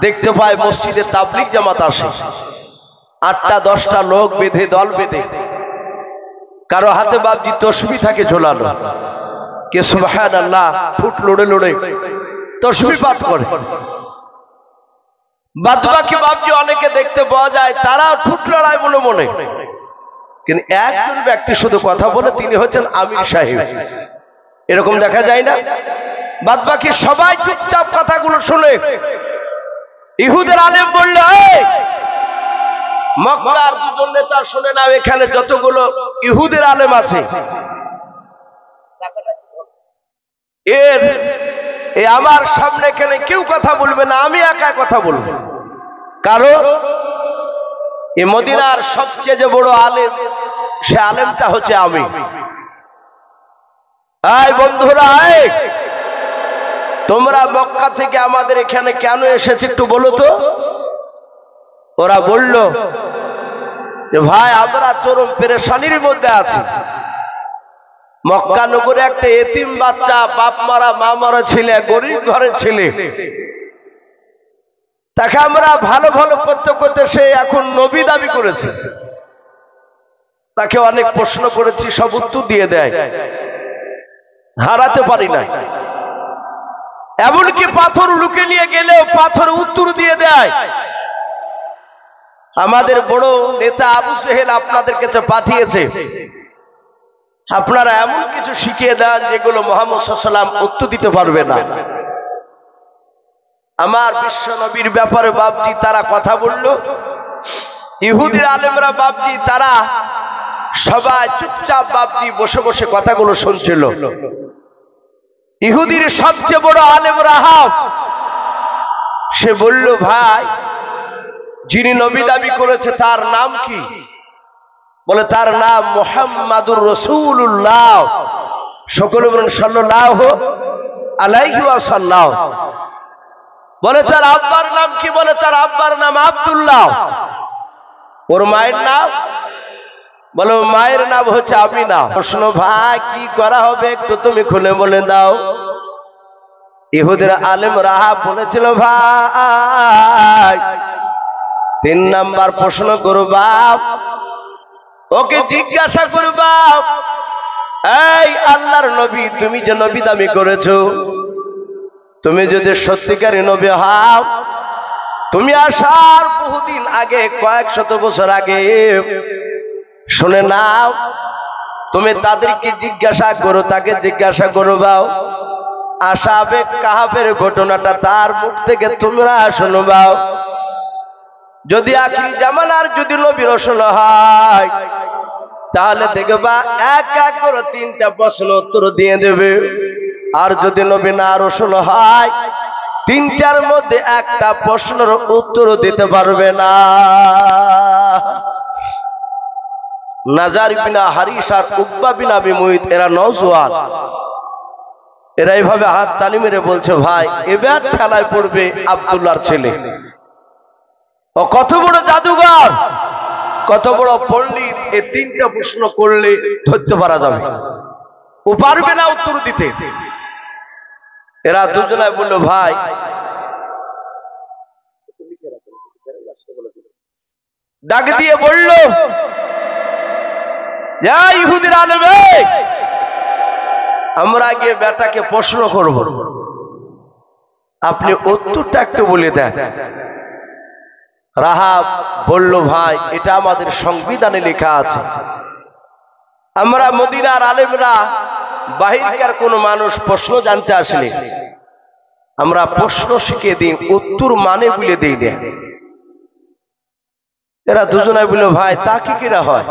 দেখতে পাই মসজিদে তাবলিগ জামাত আসে, 8টা 10টা লোক বেঁধে, দল বেঁধে, কারো হাতে বাপজি তসবিহ থাকে ঝোলানো, কে সুবহানাল্লাহ ঠুট লড়ে লড়ে তসবিহ পাঠ করে। বাদবাকি বাপজি অনেকে দেখতে পাওয়া যায় তারা ঠুট লড়ায় বলে মনে, কিন্তু একজন ব্যক্তি শুধু কথা বলে, তিনি হচ্ছেন আমির সাহেব। এরকম দেখা যায় না? বাদবাকি সবাই চুপচাপ কথাগুলো শুনে। ইহুদের আলেম বলল, মক্কার দুজন নেতা শুনে নাও, এখানে যতগুলো ইহুদের আলেম আছে আমার সামনে এখানে কেউ কথা বলবে না, আমি একা কথা বলবো। কারণ এই মদিনার সবচেয়ে যে বড় আলেম, সে আলেমটা হচ্ছে আমি। আয় বন্ধুরা, আয় তোমরা মক্কা থেকে আমাদের এখানে কেন এসেছে একটু বলো তো। ওরা বলল যে ভাই আমরা চরম পেরেশানির মধ্যে আছি। মক্কা নগরে একটা এতিম বাচ্চা, বাপ মারা মা মারা ছেলে, গরিব ঘরের ছেলে, তাকে আমরা ভালো ভালো করতে করতে সে এখন নবী দাবি করেছে। তাকে অনেক প্রশ্ন করেছি, সব উত্তর দিয়ে দেয়, হারাতে পারি না। এমনকি পাথর লুকে নিয়ে গেলেও পাথর উত্তর দিয়ে দেয়। আমাদের বড় নেতা আবু সেহেল আপনাদের কাছে পাঠিয়েছে, আপনারা এমন কিছু শিখিয়ে দেন যেগুলো মুহাম্মদ সাল্লাল্লাহু আলাইহি ওয়াসাল্লাম উত্তর দিতে পারবে না। আমার বিশ্ব নবীর ব্যাপারে বাপজি তারা কথা বলল। ইহুদির আলেমরা বাপজি তারা সবাই চুপচাপ বাপজি বসে বসে কথাগুলো শুনছিল। ইহুদির সবচেয়ে বড় আলেম রাহাব, সে বলল, ভাই যিনি নবী দাবি করেছে তার নাম কি? বলে তার নাম মুহাম্মাদুর রাসূলুল্লাহ। সকলে বলেন সাল্লাল্লাহু আলাইহি ওয়াসাল্লাম। বলে তার আব্বার নাম কি? বলে তার আব্বার নাম আব্দুল্লাহ। ওর মায়ের নাম? বলে মায়ের নাম হচ্ছে আমিনা। প্রশ্ন, ভাই কি করা হবে একটু তুমি খুলে বলে দাও। ইহুদের আলেম রাহাব বলেছিল, ভাই 3 নাম্বার প্রশ্ন করবা, ওকে জিজ্ঞাসা করবা, এই আল্লাহর নবী তুমি যে নবী দাবি করেছো, তুমি যদি সত্যিকারী নবী হও, তুমি আসার বহুদিন আগে, কয়েক শত বছর আগে, শুনে নাও, তুমি তাদেরকে জিজ্ঞাসা করো, তাকে জিজ্ঞাসা করবাও, আসাবে কাহাবের ঘটনাটা তার মুখ থেকে তোমরা শুনবাও। যদি আখির জামানার যদি নবী রাসূল হয় তাহলে দেখবা এক এক করে 3টা প্রশ্ন উত্তর দিয়ে দেবে। আর যদি নবী না রাসূল হয় 3টার মধ্যে একটা প্রশ্নের উত্তর দিতে পারবে না। নাজার বিন হারিস আর উকবা বিন আবি মুইত এরা নওজোয়ান, এরা এইভাবে হাত তালি মেরে বলছে ভাই এবার ঠেলায় পড়বে আব্দুল্লাহর ছেলে। ও কত বড় জাদুঘর, কত বড় পণ্ডিত, এই 3টা প্রশ্ন করলে ধরতে পারা যাবে, ও পারবে না উত্তর দিতে। এরা দুজনায় বলল ভাই ডাক দিয়ে বলল ইহুদির আলেম, আমরা গিয়ে বেটাকে প্রশ্ন করব, আপনি উত্তরটা একটু বলে দেন। রাহাব বলল ভাই এটা আমাদের সংবিধানে লেখা আছে, আমরা মদিনার আলেমরা বাহিরকার কোন মানুষ প্রশ্ন জানতে আসলে আমরা প্রশ্ন শিখিয়ে দিই, উত্তর মানে বলে দিই না। এরা দুজনায় বলল ভাই তা কি কিনা হয়,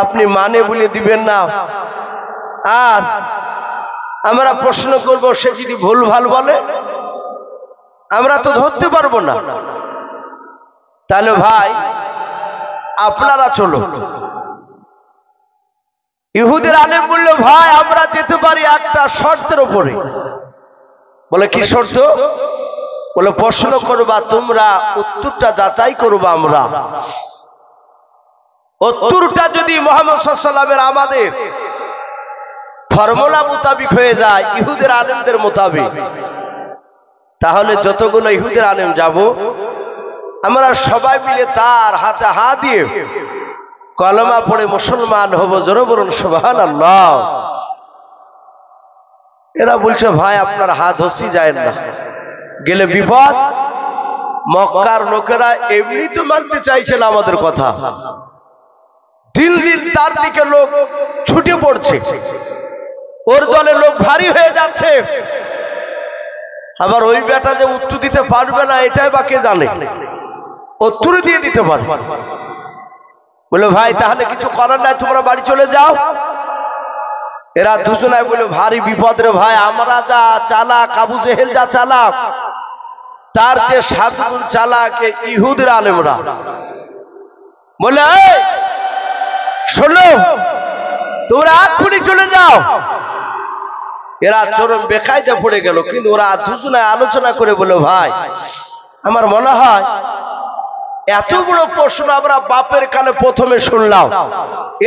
আপনি মানে বলে দিবেন না, আর আমরা প্রশ্ন করব সে যদি ভুল ভাল বলে আমরা তো ধরতে পারবো না। তাহলে ভাই আপনারা চলো। ইহুদের আলেম বলল ভাই আমরা যেতে পারি একটা শর্তের উপরে। বলে কি শর্ত? বলে প্রশ্ন করবা তোমরা, উত্তরটা যাচাই করবা আমরা। উত্তরটা যদি মুহাম্মদ সাল্লাল্লাহু আলাইহি ওয়াসাল্লামের আমাদের ফর্মুলা মোতাবিক হয়ে যায়, ইহুদের আলেমদের মোতাবিক, তাহলে যতগুলো ইহুদের আলেম যাব আমরা সবাই মিলে তার হাতে হাত দিয়ে কলমা পড়ে মুসলমান হব। জোরে বলুন সুবহানাল্লাহ। এরা বলছে ভাই আপনার হাত হচ্ছি যায় না, গেলে বিপদ। মক্কার লোকেরা এমনি তো মানতে চাইছে না আমাদের কথা, দিন দিন তার দিকে লোক ছুটে পড়ছে, ওর দলে লোক ভারী হয়ে যাচ্ছে। আবার ওই বেটা যে উত্তর দিতে পারবে না এটাই বা কে জানে, উত্তর দিয়ে দিতে পারবে। বলে ভাই তাহলে কিছু করার নাই, তোমরা বাড়ি চলে যাও। এরা দুজনায় বলে ভারী বিপদ রে ভাই, আমরা যা চালাক, আবু জেহেল যা চালাক, তার যে 7 গুণ চালাক ইহুদের আলেমরা। বলে শোনো তোমরা এক্ষুনি চলে যাও। এরা চরম বেকায়দা পড়ে গেল, কিন্তু ওরা দুজনায় আলোচনা করে বলে ভাই আমার মনে হয় এত বড় প্রশ্ন আমরা বাপের কানে প্রথমে শুনলাম,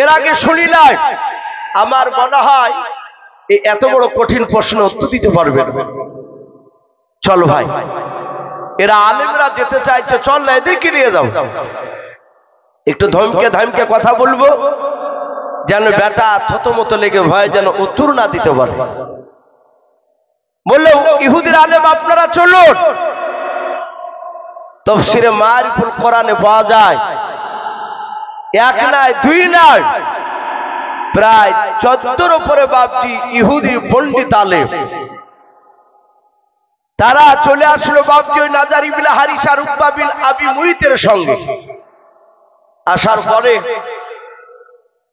এর আগে শুনি নাই। আমার মনে হয় এই এত বড় কঠিন প্রশ্ন উত্তর দিতে পারবে না। চলো ভাই, এরা আলেমরা যেতে চাইছে, চল না এদেরকে নিয়ে যাও। একটু ধমকে ধমকে কথা বলবো যেন বেটা থতমত লেগে ভয় যেন উত্তর না দিতে পারে। বললো ইহুদির আলেম আপনারা চলুন। তাফসীরে মারিফুল কোরআনে পাওয়া যায় 1 নয় 2 নয় প্রায় 14 উপরে বাপজি ইহুদি পণ্ডিত আলেম, তারা চলে আসলো বাপজি ওই নাজার ইবনে হারিস আর উকবা বিন আবি মুইতের সঙ্গে। আসার পরে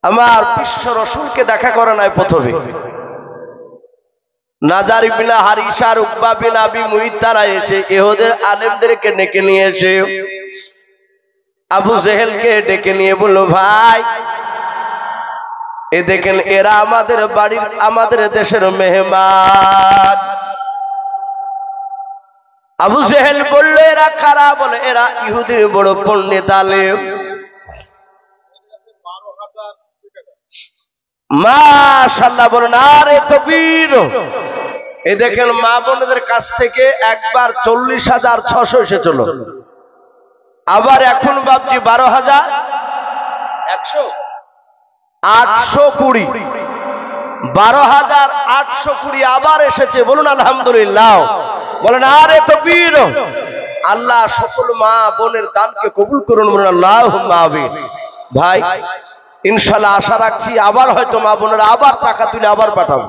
আমার বিশ্ব রাসূলকে দেখা করে নাই প্রথমে। নাজার ইবনে হারিস আর উকবা বিন আবি মুইত তারা এসে ইহুদের আলেমদেরকে ডেকে নিয়ে এসে আবু জেহেলকে ডেকে নিয়ে বলল ভাই এ দেখেন এরা আমাদের বাড়ির আমাদের দেশের মেহমান। আবু জেহেল বলল এরা কারা? বলে এরা ইহুদির বড় পণ্ডিত আলেম। মাশাআল্লাহ বলেন আরে তাকবীর। এই দেখেন মা বোনদের কাছ থেকে একবার 40,600 এসেছিল, আবার এখন বাপজি 12,820 12,820 আবার এসেছে। বলুন আলহামদুলিল্লাহ। বলেন আরে তাকবীর। আল্লাহ সকল মা বোনের দানকে কবুল করুন, বলুন আল্লাহুম্মা আমিন। ভাই ইনশাআল্লাহ আশা রাখছি আবার হয়তো মা বোনেরা আবার টাকা তুলে আবার পাঠাবো।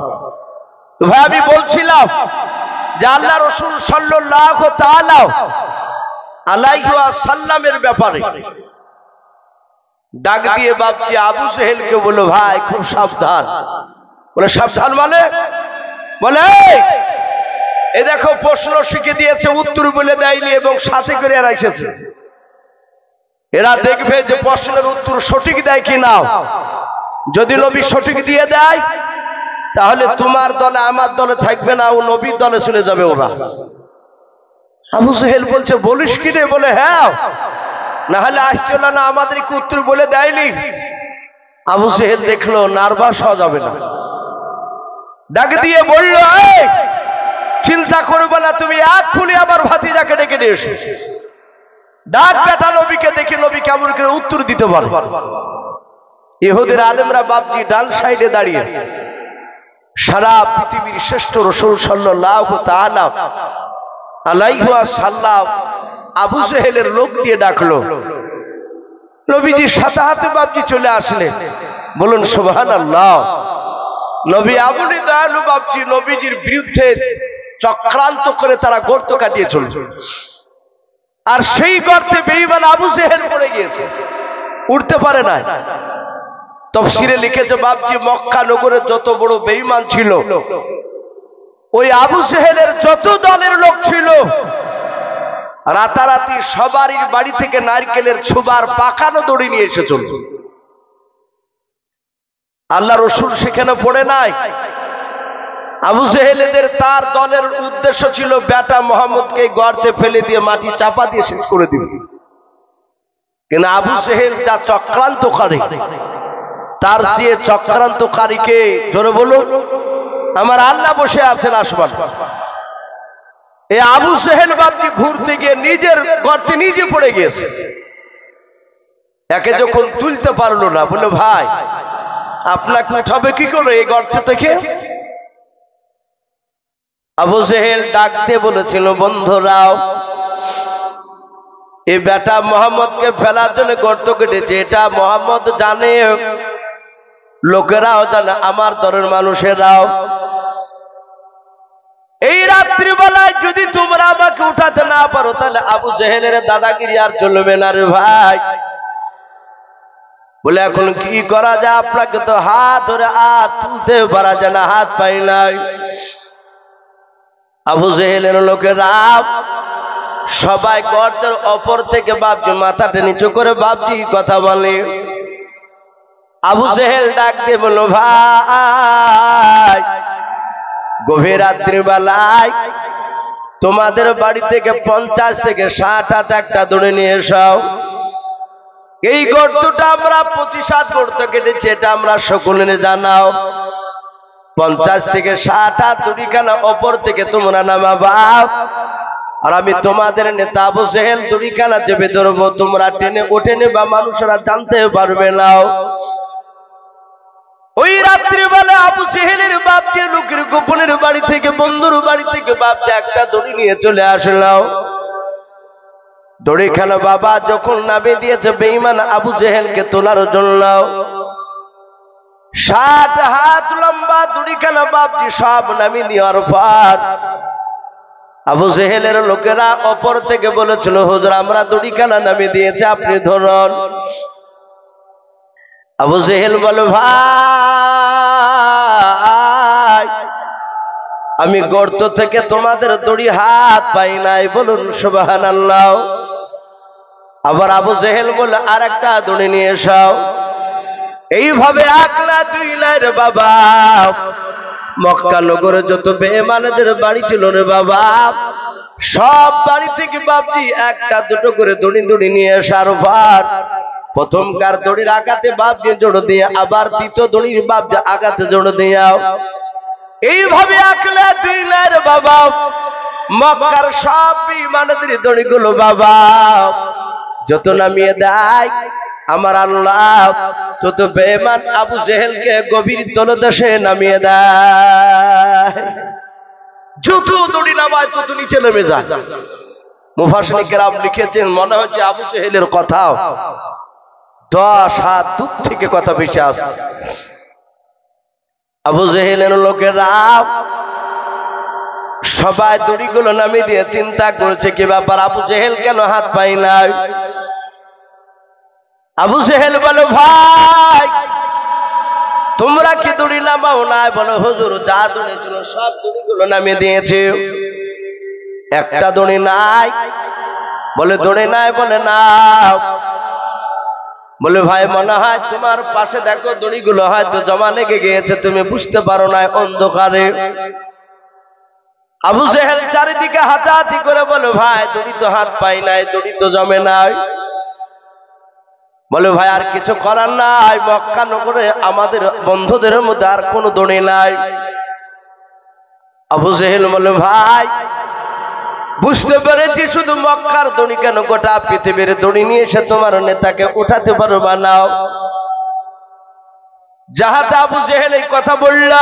ভাই আমি বলছিলাম যে আল্লাহ রাসূল সাল্লাল্লাহু তাআলা আলাইহি ওয়াসাল্লামের ব্যাপারে ডাক দিয়ে বাপজি আবু জেহেলকে বলল, ভাই খুব সাবধান। বলে সাবধান মানে? বলে এই দেখো প্রশ্ন শিখে দিয়েছে, উত্তর বলে দেয়নি এবং সাথে করে এরা এসেছে। এরা দেখবে যে প্রশ্নের উত্তর সঠিক দেয় কি না। যদি নবী সঠিক দিয়ে দেয় তাহলে তোমার দলে আমার দলে থাকবে না, ও নবীর দলে চলে যাবে ওরা। আবু জেহেল বলছে, বলিস কি রে? বলে হ্যাঁ, না হলে আসছিল না, আমাদেরকে উত্তর বলে দেয়নি। আবু জেহেল দেখলো নার্ভাস হওয়া যাবে না, ডাক দিয়ে বলল, চিন্তা করবে না, তুমি এক্ষুনি আমার ভাতিজাকে ডেকে নিয়ে এসো। ডাক বেটা নবীকে, দেখি নবী কেমন করে উত্তর দিতে পারে। ইহুদির আলেমরা বাপজি ডান সাইডে দাঁড়িয়ে সারা পৃথিবীর শ্রেষ্ঠ রাসূল সাল্লাল্লাহু তাআলা আলাইহি ওয়াসাল্লাম আবু জেহেলের লোক দিয়ে ডাকলো। নবীজি সাথে হাতে বাপজি চলে আসলেন। বলুন সুবহানাল্লাহ। নবী আবুল দয়ালু বাপজি নবীজির বিরুদ্ধে চক্রান্ত করে তারা গর্ত কাটিয়ে চলছে, আর সেই গর্তে বেঈমান আবু জেহেল পড়ে গিয়েছে, উঠতে পারে না। তাফসীরে লিখেছে বাপজি মক্কা নগরে যত বড় বেঈমান ছিল, ওই আবু জেহেলের যত দলের লোক ছিল, রাতারাতি সবারই বাড়ি থেকে নারকেলের ছোবার পাকানো দড়ি নিয়ে এসে চলত। আল্লাহ রসুল সেখানে পড়ে নাই। আবু জেহেলেদের তার দলের উদ্দেশ্য ছিল বেটা মোহাম্মদকে গর্তে ফেলে দিয়ে মাটি চাপা দিয়ে শেষ করে দিবে। কিন্তু আবু জেহেল যা চক্রান্তকারী, তার চেয়ে চক্রান্তকারীকে জোরে বলুন, আমার আল্লাহ বসে আছেন আসমান। এই আবু জেহেল বাপজি ঘুরতে গিয়ে নিজের গর্তে নিজে পড়ে গিয়েছে। একে যখন তুলতে পারলো না, বলে ভাই আপনাকে উঠাবে কি করে এই গর্ত থেকে? আবু জেহেল ডাকতে বলেছিল, বন্ধুরাও এই বেটা মোহাম্মদকে ফেলার জন্য গর্ত কেটেছে, এটা মোহাম্মদ জানে, লোকেরাও জানে, আমার দলের মানুষেরাও। এই রাত্রিবেলায় যদি তোমরা আমাকে উঠাতে না পারো তাহলে আবু জেহেলের দাদাগিরি আর চলবে না রে ভাই। বলে এখন কি করা যায়? আপনাকে তো হাত ধরে আর তুলতে পারা যায় না, হাত পাই নাই। আবু জেহেলের লোকেরা সবাই গর্তের অপর থেকে বাপজি মাথাটা নিচু করে বাপজি কথা বলে। আবু জেহেল ডাক দিয়ে বলল, ভাই গভীর রাত্রি বেলায় তোমাদের বাড়ি থেকে 50 থেকে 60 হাত একটা দড়ি নিয়ে এসো। এই গর্তটা আমরা 25 হাত গর্ত কেটেছি, এটা আমরা সকলে জানাও। 50 থেকে 60 হাত দড়িখানা অপর থেকে তোমরা নামাবা, আর আমি তোমাদের নেতা আবু জেহেল দড়িখানা চেপে ধরবো, তোমরা টেনে ওঠে নেবা, মানুষেরা জানতে পারবে না। ওই রাত্রিবেলা আবু জেহেলের বাপকে লোকের গোপনের বাড়ি থেকে, বন্ধুর বাড়ি থেকে বাপকে একটা দড়ি নিয়ে চলে আসলাম। দড়িখানা বাবা যখন নামে দিয়েছে বেঈমান আবু জেহেলকে তোলার জন্য, 60 হাত লম্বা দড়িখানা বাপজি সব নামিয়ে দেওয়ার পর আবু জেহেলের লোকেরা অপর থেকে বলেছিল, হুজুর আমরা দড়িখানা নামিয়ে দিয়েছে, আপনি ধরুন। আবু জেহেল বলে, ভাই আমি গর্ত থেকে তোমাদের দড়ি হাত পাই নাই। বলুন সুবহানাল্লাহ। আবার আবু জেহেল বলে, আর একটা দড়ি নিয়ে এসো। এইভাবে 1 না 2 না রে বাবা, মক্কা নগরে যত বেঈমানদের বাড়ি ছিল রে বাবা, সব বাড়ি থেকে বাপজি একটা দুটো করে দড়ি দড়ি নিয়ে আসার পর প্রথমকার দড়ির আঘাতে বাপজি জোড় দিয়ে, আবার দ্বিতীয় দড়ির বাপজি আঘাতে জোড় দিয়াও। এইভাবে 1 না 2 না রে বাবা, মক্কার সব বেঈমানদের দড়িগুলো বাবা যত নামিয়ে দেয় আমার আল্লাহ, তত বেঈমান আবু জেহেলকে গভীর তলদেশে নামিয়ে দেয়। যত দড়ি নামায় তত নিচে নেমে যায়। মুফাসসিরিন কেরাম লিখেছেন, মনে হচ্ছে আবু জেহেলের কথাও 10 হাত দূর থেকে কথা ভেসে আসছে। আবু জেহেলের লোকেরা সবাই দড়িগুলো নামিয়ে দিয়ে চিন্তা করছে কি ব্যাপার, আবু জেহেল কেন হাত পাই নাই? আবু জেহেল বলো, ভাই তোমরা কি দড়ি নামাও নাই? বলো হুজুর যা দড়ি ছিল সব দড়িগুলো নামিয়ে দিয়েছে, একটা দড়ি নাই। বলে দড়ি নাই? বলে না। বলে ভাই মনে হয় তোমার পাশে দেখো দড়িগুলো হয়তো জমা লেগে গিয়েছে, তুমি বুঝতে পারো না অন্ধকারে। আবু জেহেল চারিদিকে হাঁটাহাঁটি করে বলে ভাই দড়ি তো হাত পাই নাই, দড়ি তো জমে নাই। বলে ভাই আর কিছু করার নাই, মক্কা নগরে আমাদের বন্ধুদের মধ্যে আর কোনো দড়ি নাই। আবু জেহেল বলে ভাই বুঝতে পেরেছি, শুধু মক্কার দড়ি কেন, গোটা পৃথিবীর দড়ি নিয়ে এসে তোমার নেতাকে উঠাতে পারবা না। যাহাতে আবু জেহেল এই কথা বলল,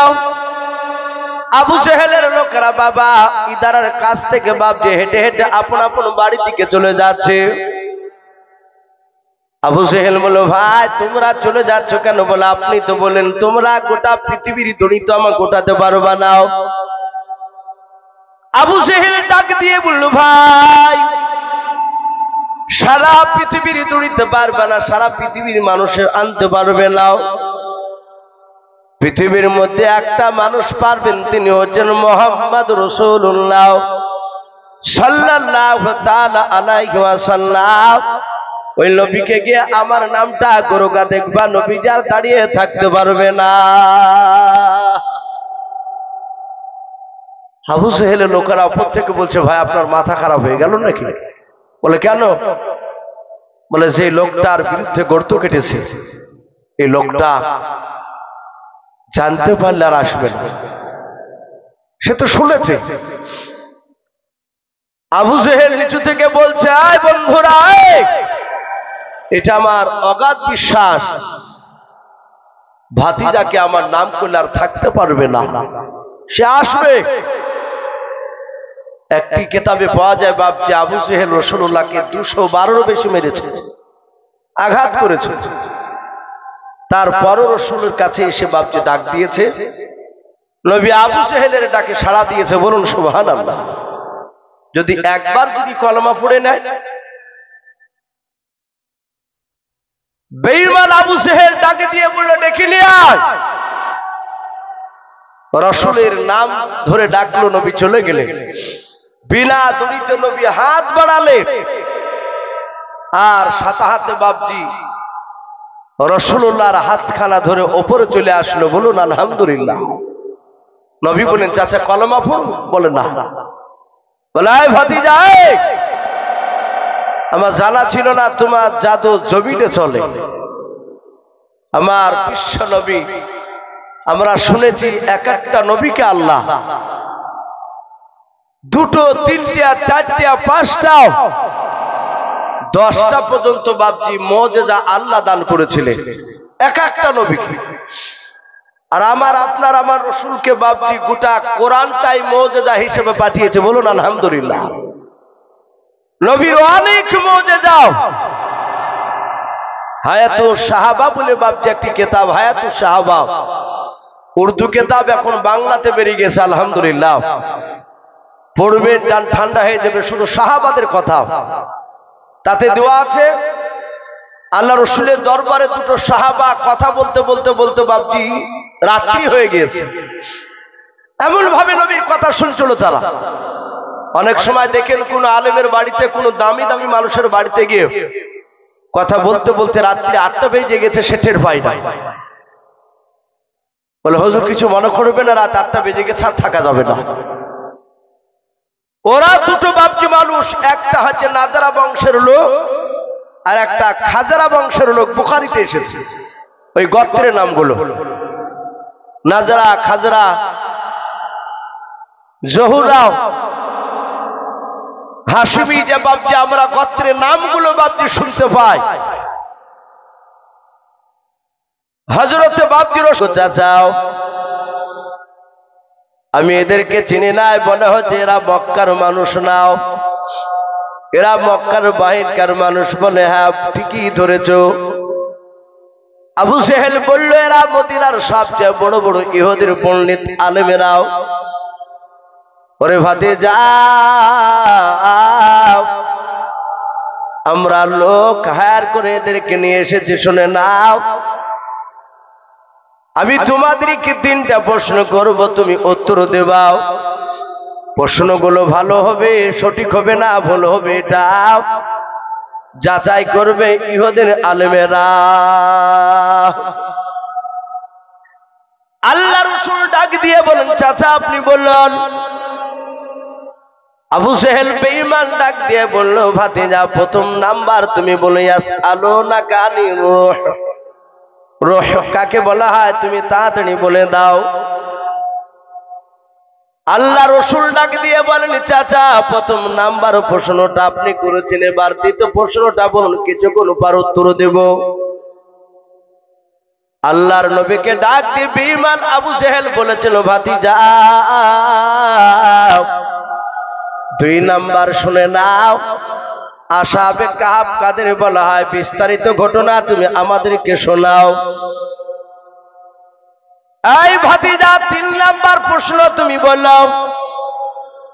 আবু জেহেলের লোকেরা বাবা ইদারার কাছ থেকে বাপজি হেঁটে হেঁটে আপন আপন বাড়ির দিকে চলে যাচ্ছে। আবু জেহেল বলল ভাই তোমরা চলে যাচ্ছ কেন? বলে আপনি তো বলেন তোমরা গোটা পৃথিবীর দড়ি তো আমাকে গোটাতে পারবা না। আবু জেহেল ডাক দিয়ে বলল ভাই সারা পৃথিবীর দড়িতে পারবে না, সারা পৃথিবীর মানুষের আনতে পারবে না। পৃথিবীর মধ্যে একটা মানুষ পারবেন, তিনি হচ্ছেন মুহাম্মদ রাসূলুল্লাহ সাল্লাল্লাহু তাআলা আলাইহি ওয়াসাল্লাম। ওই নবীকে গিয়ে আমার নামটা গরুগা দেখবা, নবী যার দাঁড়িয়ে থাকতে পারবে না। আবু জেহেলের লোকেরা অপর থেকে বলছে ভাই আপনার মাথা খারাপ হয়ে গেল নাকি? বলে কেন? বলে যে লোকটার বিরুদ্ধে গর্ত কেটেছে এই লোকটা জানতে পারলে আর আসবে না, সে তো শুনেছে। আবু জেহেল নিচু থেকে বলছে আয় বন্ধুরা, এটা আমার অগাধ বিশ্বাস, ভাতিজাকে আমার নাম করলে আর থাকতে পারবে না, সে আসবে। একটি কিতাবে পাওয়া যায় বাপজি আবু জেহেল রাসূলুল্লাহকে 212 বেশি মেরেছে, আঘাত করেছে। তারপরও রাসূলের কাছে এসে বাপজি ডাক দিয়েছে, নবী আবু জেহেলের ডাকে সাড়া দিয়েছে। বলুন সুবহানাল্লাহ। যদি একবার যদি কলমা পড়ে নেয়, বেঈমান আবু জেহেল ডাকে দিয়ে বলল ডেকে নিয়ে আয়। রাসূলের নাম ধরে ডাকলো, নবী চলে গেলেন। বিনা দড়িতে নবী হাত বাড়ালেন, আর সাথে হাতে বাপজি রাসূলুল্লাহর হাতখানা ধরে ওপরে চলে আসলো। বলুন আলহামদুলিল্লাহ। নবী বলেন চাচা কলমা পড়ুন? বলে না। বলে আয় ভাতিজা, আমার জানা ছিল না তোমার জাদু জমিনে চলে। আমার বিশ্ব নবী, আমরা শুনেছি এক একটা নবীকে আল্লাহ দুটো, তিনটা, চারটা, পাঁচটা, 10টা পর্যন্ত বাপজি মুজিজা আল্লাহ দান করেছিলেন এক একটা নবীকে। আর আমার আপনার আমার রাসূলকে বাপজি গোটা কোরআনটাই মুজিজা হিসেবে পাঠিয়েছে। বলুন আলহামদুলিল্লাহ। নবীর অনেক মুজিজা। হায়াতুস সাহাবা বলে বাপজি একটি কিতাব, হায়াতুস সাহাবা, উর্দু কিতাব, এখন বাংলাতে বেরিয়ে গেছে আলহামদুলিল্লাহ। পড়বে ঠান্ডা হয়ে যাবে, শুধু সাহাবাদের কথা। তাতে দেওয়া আছে আল্লাহ রাসূলের দরবারে দুটো সাহাবা কথা বলতে বলতে বলতে বাপজি রাত্রি হয়ে গিয়েছে। এমন ভাবে নবীর কথা শুনছিল তারা। অনেক সময় দেখেন কোন আলেমের বাড়িতে, কোন দামি দামি মানুষের বাড়িতে গিয়ে কথা বলতে বলতে রাত্রি 8টা বেজে গেছে, সে টের পায় না। বলে হুজুর কিছু মনে করবে না, রাত 8টা বেজে গেছে, আর থাকা যাবে না। ওরা দুটো বাপজি মানুষ, একটা হচ্ছে নাজারা বংশের লোক আর একটা খাজারা বংশের লোক। বুখারীতে এসেছে ওই গোত্রের নামগুলো, নাজারা, খাজরা, জহুরা, হাশিমি, যে বাপজি আমরা গোত্রের নামগুলো বাপজি শুনতে পাই। হযরতে বাপজি রাসূল চাচাও আমি এদেরকে চিনি নাই, মনে হচ্ছে এরা মক্কার মানুষ নাও, এরা মক্কার বাহিরকার মানুষ। বলে হ্যাঁ ঠিকই ধরেছো। আবু জেহেল বলল এরা মদিনার সবচেয়ে বড় বড় ইহুদির পণ্ডিত আলেমেরাও। ওরে ভাতিজা, আমরা লোক হায়ার করে এদেরকে নিয়ে এসেছি, শুনে নাও। আমি তোমাদেরকে 3টা প্রশ্ন করব, তুমি উত্তর দেবাও। প্রশ্নগুলো ভালো হবে, সঠিক হবে না ভুল হবে, এটা যাচাই করবে ইহুদের আলেমেরা। আল্লাহ রাসূল ডাক দিয়ে বলেন, চাচা আপনি বললেন। আবু জেহেল বেঈমান ডাক দিয়ে বলল, ভাতিজা প্রথম নাম্বার তুমি বলে ইয়াসআলুনাকা আনির রূহ। রূহ কাকে বলা হয় তুমি তাড়াতাড়ি বলে দাও। আল্লাহ রাসূল ডাক দিয়ে বলেন, চাচা প্রথম নাম্বার প্রশ্নটা আপনি করেছেন, এবার দ্বিতীয় প্রশ্নটা বলুন, কিছুক্ষণ পর উত্তর দেব। আল্লাহর নবীকে ডাক দিয়ে বেঈমান আবু জেহেল বলেছিল, ভাতিজা 2 নাম্বার শুনে নাও। আসহাবে কাহফ কাদের বলা হয় বিস্তারিত ঘটনা তুমি আমাদেরকে শোনাও। এই ভাতিজা 3 নাম্বার প্রশ্ন তুমি বলো,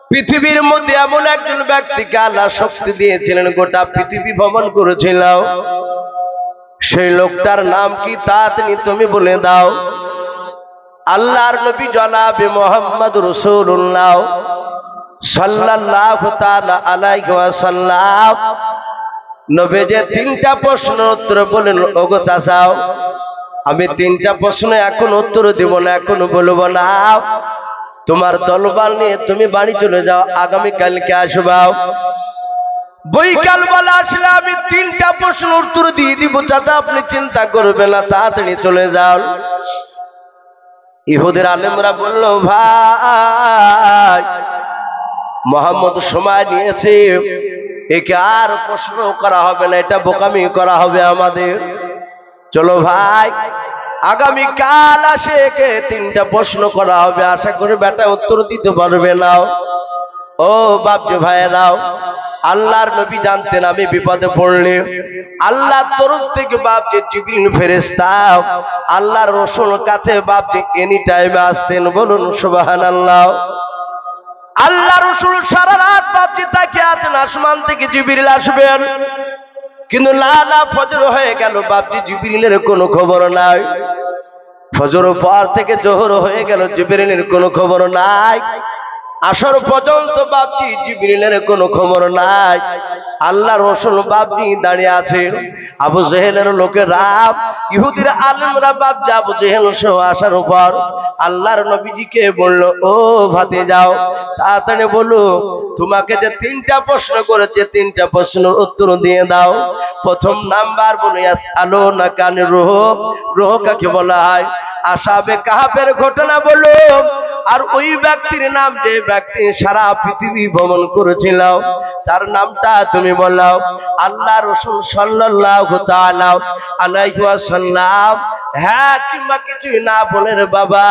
পৃথিবীর মধ্যে এমন একজন ব্যক্তিকে আল্লাহ শক্তি দিয়েছিলেন, গোটা পৃথিবী ভ্রমণ করেছিল, সেই লোকটার নাম কি তা তুমি বলে দাও। আল্লাহর নবী জনাবে মুহাম্মদ রাসূলুল্লাহ সাল্লাল্লাহু তাআলা আলাইহি ওয়াসাল্লাম নবী যে 3টা প্রশ্ন উত্তর বলেন, ওগো চাচাও আমি 3টা প্রশ্ন এখন উত্তর দেব না, এখন বলবো না। তোমার দলবল নিয়ে তুমি বাড়ি চলে যাও, আগামী কালকে আসবা। বৈকাল বেলা আসলে আমি 3টা প্রশ্ন উত্তর দিয়ে দিব, চাচা আপনি চিন্তা করবেন না, তাড়াতাড়ি চলে যাও। ইহুদের আলেমরা বলল, ভাই মুহাম্মদ সময় নিয়েছে, একে আর প্রশ্ন করা হবে না, এটা বোকামি করা হবে আমাদের। চলো ভাই আগামী কাল আসে একে 3টা প্রশ্ন করা হবে, আশা করি বেটা উত্তর দিতে পারবে না। ও বাপজি ভাইয়েরাও, আল্লাহর নবী জানতেন আমি বিপদে পড়লে আল্লাহর তরফ থেকে বাপজি জিবরিল ফেরেশতা আল্লাহর রাসূল কাছে বাপজি এনি টাইমে আসতেন। বলুন সুবহানাল্লাহ। আল্লাহ রাসূল সারা রাত বাপজি তাকিয়ে আছেন আসমান থেকে জিবরিল আসবেন, কিন্তু না ফজর হয়ে গেল বাপজি জিবরিলের কোনো খবর নাই। ফজর পর থেকে জোহর হয়ে গেল, জিবরিলের কোনো খবর নাই। আসর পর্যন্ত বাপজি জিবরিলের কোনো খবর নাই। আল্লাহ রাসূল বাপজি দাঁড়িয়ে আছে। আবু জেহেলের লোকেরা ইহুদির আলেমরা বাপজি আবু জেহেল সহ আসার উপর আল্লাহর নবীজিকে বলল, ও ভাতে যাও তাড়াতাড়ি বলো, তোমাকে যে 3টা প্রশ্ন করেছে 3টা প্রশ্নের উত্তর দিয়ে দাও। প্রথম নাম্বার বলে ইয়াসআলুনাকা আনির রূহ। রূহ কাকে বলা হয়? আসহাবে কাহফের ঘটনা বলো, আর ওই ব্যক্তির নাম যে ব্যক্তি সারা পৃথিবী ভ্রমণ করেছিল তার নামটা তুমি বলো। আল্লাহ রাসূল সাল্লাল্লাহু তাআলা আলাইহি ওয়াসাল্লাম হ্যাঁ কিংবা কিছুই না বলে রে বাবা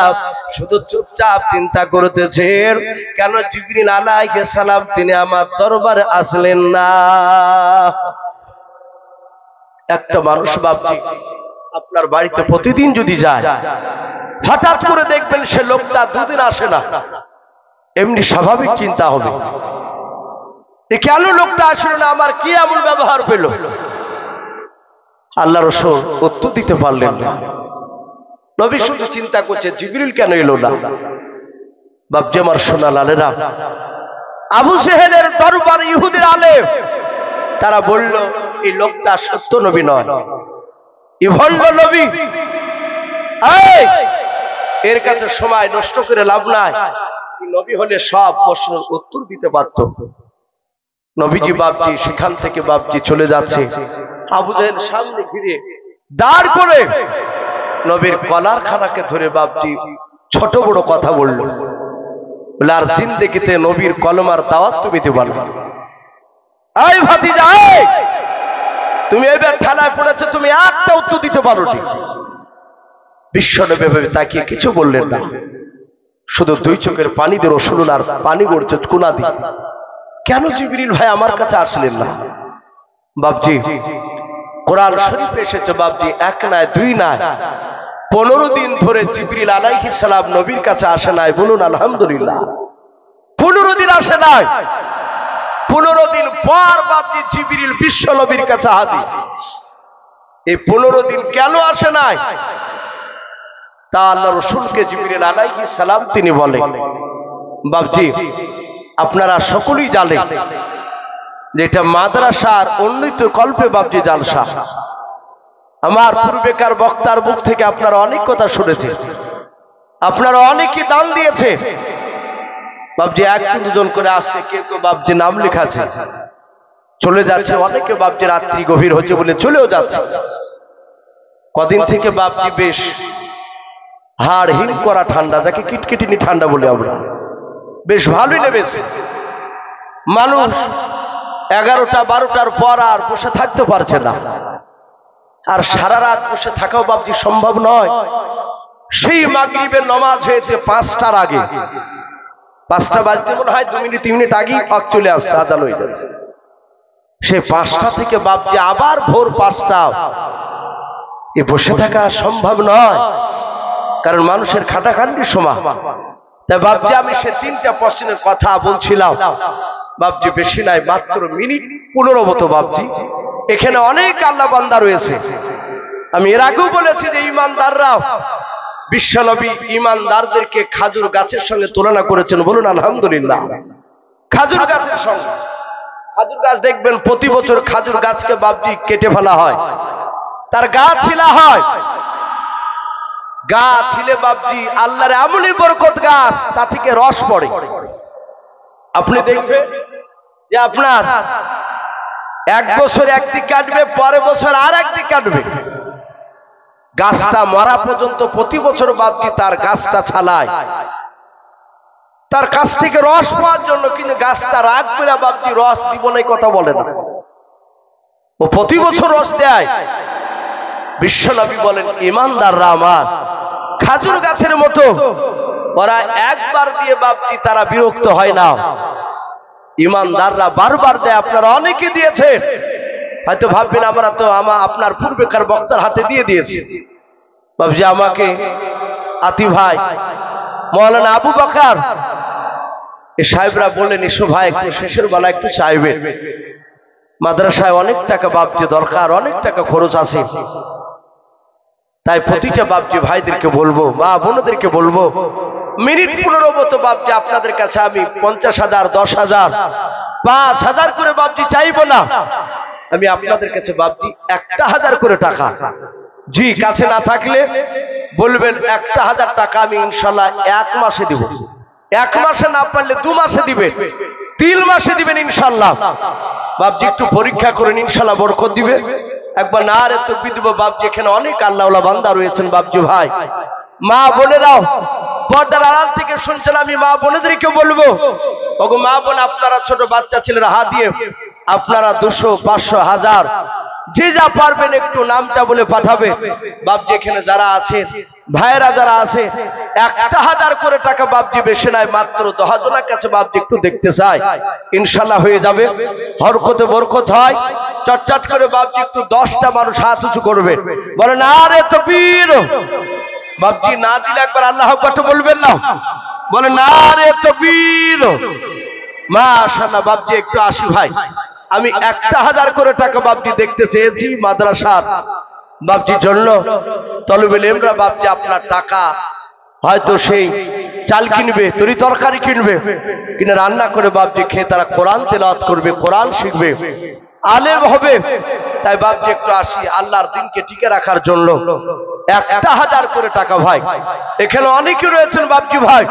শুধু চুপচাপ চিন্তা করতেছেন, কেন জিবরিল আলাইহিস সালাম তিনি আমার দরবারে আসলেন না। একটা মানুষ বাপজি আপনার বাড়িতে প্রতিদিন যদি যায়, হঠাৎ করে দেখবেন সে লোকটা 2 দিন আসে না, এমনি স্বাভাবিক চিন্তা হবে কেন লোকটা আসলো না, আমার কি এমন ব্যবহার পেল। আল্লাহ রাসূল উত্তর দিতে পারলেন না। নবী শুধু চিন্তা করছে জিবরিল কেন এলো না। বাপজি আমার সোনা লালেরা, আবু জেহেলের দরবার ইহুদির আলেম তারা বলল এই লোকটা সত্য নবী নয়, ই ভণ্ড নবী, এর কাছে সময় নষ্ট করে লাভ নাই। নবী হলে সব প্রশ্নের উত্তর দিতে পারত। নবীজি বাপজি সেখান থেকে বাপজি চলে যাচ্ছে, আবু জেহেল সামনে ঘিরে দাঁড় করে নবীর কলার খানাকে ধরে বাপজি ছোট বড় কথা বলল, বলে আর জিন্দেগিতে নবীর কলমার দাওয়াত তুমি দিবা না। এই ভাতিজা, তুমি এবার থানায় পড়েছো, তুমি একটা উত্তর দিতে পারোনি। বিশ্বনবী ভেবে তাকিয়ে কিছু বললেন না, শুধু 2 চোখের পানি দিয়ে রসুল আর পানি পড়ছে কোনা দিয়ে। কেন জিবরিল ভাই আমার কাছে আসলেন না? বাপজি কোরআন শরীফে এসেছে বাপজি 1 নয় 2 নয় 15 দিন ধরে জিবরিল আলাইহিস সালাম নবীর কাছে আসে নাই। বলুন আলহামদুলিল্লাহ। 15 দিন আসে নাই। 15 দিন পর বাপজি জিবরিল বিশ্ব নবীর কাছে হাজির। এই 15 দিন কেন আসে নাই তা আল্লাহ রাসূলকে জিবরিল আলাইহিস সালাম তিনি বলেন, বাপজি আপনারা সকলেই জানেন যে এটা মাদ্রাসার উন্নীত কল্পে বাপজি জালসা। আমার পূর্বেকার বক্তার মুখ থেকে আপনারা অনেক কথা শুনেছেন, আপনারা অনেকে দান দিয়েছে। বাপজি 1-2 করে আসছে, কেউ কেউ বাপজি নাম লেখাছে, চলে যাচ্ছে। অনেকে বাপজি রাত্রি গভীর হচ্ছে বলে চলেও যাচ্ছে। কদিন থেকে বাপজি বেশ হাড় হিম করা ঠান্ডা, যাকে কিটকিটিনি ঠান্ডা বলে আমরা, বেশ ভালোই নেমেছে। মানুষ 11টা-12টার পর আর বসে থাকতে পারছে না, আর সারা রাত বসে থাকাও বাপজি সম্ভব নয়। সেই মাগরিবের নামাজ হয়েছে 5টার আগে, 5টা বাজতে মনে হয় 2 মিনিট 3 মিনিট আগেই চলে আসছে, আজান হয়ে যাচ্ছে। সে 5টা থেকে বাপজি আবার ভোর 5টা এ বসে থাকা সম্ভব নয়, কারণ মানুষের খাটাখাটনির সময়। তাই বাপজি আমি সে 3টা প্রশ্নের কথা বলছিলাম বাপজি, বেশি নাই, মাত্র মিনিট 15 মতো বাপজি। এখানে অনেক আল্লাহ বান্দা রয়েছে। আমি এর আগেও বলেছি যে ইমানদাররাও বিশ্বনবী ইমানদারদেরকে খাজুর গাছের সঙ্গে তুলনা করেছেন। বলুন আলহামদুলিল্লাহ। খাজুর গাছের সঙ্গে, খাজুর গাছ দেখবেন প্রতি বছর খাজুর গাছকে বাপজি কেটে ফেলা হয়, তার গাছ ছিলা হয়। গাছ ছিলে বাপজি আল্লাহর এমনই বরকত গাছ, তা থেকে রস পড়ে। আপনি দেখবেন যে আপনার 1 বছর একদিক কাটবে, পরের বছর আর একদিক কাটবে। গাছটা মরা পর্যন্ত প্রতি বছর বাপজি তার গাছটা ছালায় তার কাছ থেকে রস পাওয়ার জন্য, কিন্তু গাছটা রাগ করে বাপজি রস দিব না কথা বলে না, ও প্রতি বছর রস দেয়। বিশ্বনবী বলেন ইমানদাররা আমার খাজুর গাছের মতো, ওরা একবার দিয়ে বাপজি তারা বিরক্ত হয় না। ইমানদাররা বারবার দেয়। আপনারা অনেকে দিয়েছেন, হয়তো ভাববেন আমরা তো আপনার পূর্বেকার বক্তার হাতে দিয়ে দিয়েছি। বাপজি আমাকে আতি ভাই মাওলানা আবু বকর এ সাহেবরা বললেন, এসো ভাই একটু শেষের বেলা একটু চাইবে, মাদ্রাসায় অনেক টাকা বাপজি দরকার, অনেক টাকা খরচ আছে। তাই প্রতিটা বাপজি ভাইদেরকে বলবো, মা বোনদেরকে বলবো, মিনিট 15 মতো বাপজি আপনাদের কাছে আমি 50,000, 10,000, 5,000 করে বাপজি চাইবো না। আমি আপনাদের কাছে বাপজি 1,000 করে টাকা, জি কাছে না থাকলে বলবেন 1,000 টাকা আমি ইনশাল্লাহ 1 মাসে দিব। 1 মাসে না পারলে 2 মাসে দিবেন, 3 মাসে দিবেন ইনশাল্লাহ। বাপজি একটু পরীক্ষা করেন, ইনশাল্লাহ বরকত দিবে। একবার না রে তকবীর দিব বাপজি। এখানে অনেক আল্লাহওয়ালা বান্দা রয়েছেন বাপজি ভাই, মা বোনেরাও পর্দার আড়াল থেকে শুনছেন। আমি মা বোনেদেরকে বলবো, ওগো মা বোন, আপনারা ছোট বাচ্চা ছেলেরা হাত দিয়ে আপনারা 200, 500, 1000 যে যা পারবেন একটু নামটা বলে পাঠাবে। বাপজি এখানে যারা আছে ভাইয়েরা যারা আছে 1,000 করে টাকা বাপজি, বেশি নাই, মাত্র 10 জনের কাছে বাপজি একটু দেখতে চাই, ইনশাল্লাহ হয়ে যাবে। হরকতে বরকত হয়। চটচট করে বাপজি একটু 10টা মানুষ হাত উঁচু করবে, বলেন আরে তাকবীর। বাপজি না দিলে একবার আল্লাহু আকবার বলবেন না, বলেন আরে তাকবীর। মাশাআল্লাহ বাপজি একটু আসি ভাই। আমি 1,000 করে টাকা বাপজি দেখতে চেয়েছি মাদ্রাসার বাপজির জন্য। তলবে ইলমরা বাপজি আপনার টাকা হয়তো সেই চাল কিনবে, তরি তরকারি কিনবে, কিনে রান্না করে বাপজি খেয়ে তারা কোরআন তেলাওয়াত করবে, কোরআন শিখবে, আলেম হবে। তাই বাপজি একটু আসি আল্লাহর দ্বীনকে টিকে রাখার জন্য 1,000 করে টাকা ভাই। এখানে অনেকে রয়েছেন বাপজি ভাই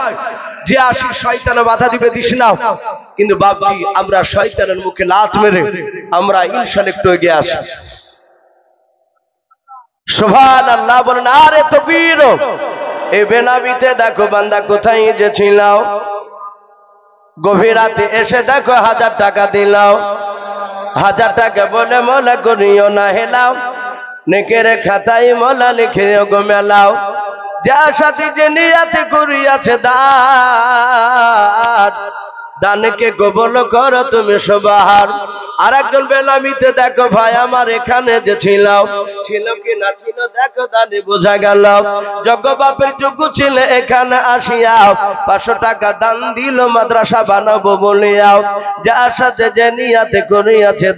যে আসি শয়তানে বাধা দিবে দিস না, কিন্তু বাপজি আমরা শয়তানের মুখে লাত মেরে আমরা ইনশাআল্লাহ একটু এগিয়ে আসি। সুবহানাল্লাহ বলেন আরে তাকবীর। এই বেনামিতে দেখো বান্দা কোথায় যে ছিলাও, গভীর রাতে এসে দেখো 1000 টাকা দিলাও। 1000 টাকা বলে মোলা করিও না হেলাও, নেকের খাতায় মোলা লিখে গো মেলাও। যা সাথী যে নিয়াতে করিয়াছে দান, দানকে কবুল করো তুমি সবার। আর একজন বেনামিতে দেখো ভাই আমার এখানে যে ছিল কি না ছিল দেখো দানে বোঝা গেল। যোগ্য বাপের যোগ্য ছিল এখানে আসিয়া 500 টাকা দান দিল মাদ্রাসা বানাবো বলিয়াও। যার সাথে যে নিয়াতে করিয়াছে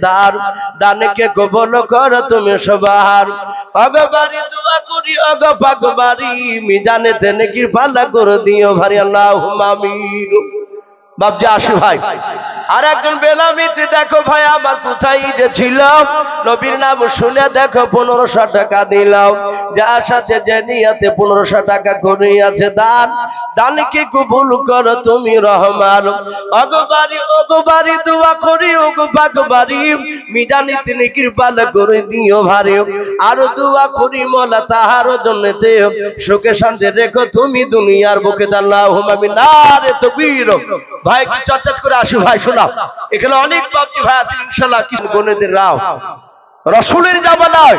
দানকে কবুল করো তুমি সবার। অগবারি দোয়া করি অগ পাকবারি মিজানেতে নেকি পাল্লা করে দিও ভারি আল্লাহুম্মা আমিন। বাপজি আসি ভাই। আর একজন বেনামিতে দেখো ভাই আমার কোথায় যে ছিল নবীর নাম শুনে দেখো 1500 টাকা দিলাম। যার সাথে যে নিয়াতে 1500 টাকা করিয়াছে দানকে কবুল করো তুমি রহমান। অগবারি দোয়া করি ওগো পাকবারি মিজানিতে নেকির পাল্লা করে দিও ভারি। আর দোয়া করি মোলা তাহার জন্যতে সুখে শান্তি রেখো তুমি দুনিয়ার বুকে। আল্লাহুম্মা আমিন। নারে তাকবীর। ভাই কি চটচট করে আসি ভাই শোনা। এখানে অনেক বাপজি ভাই আছে ইনশাআল্লাহ কিছু গনেদের রাও রাসূলের জামানায়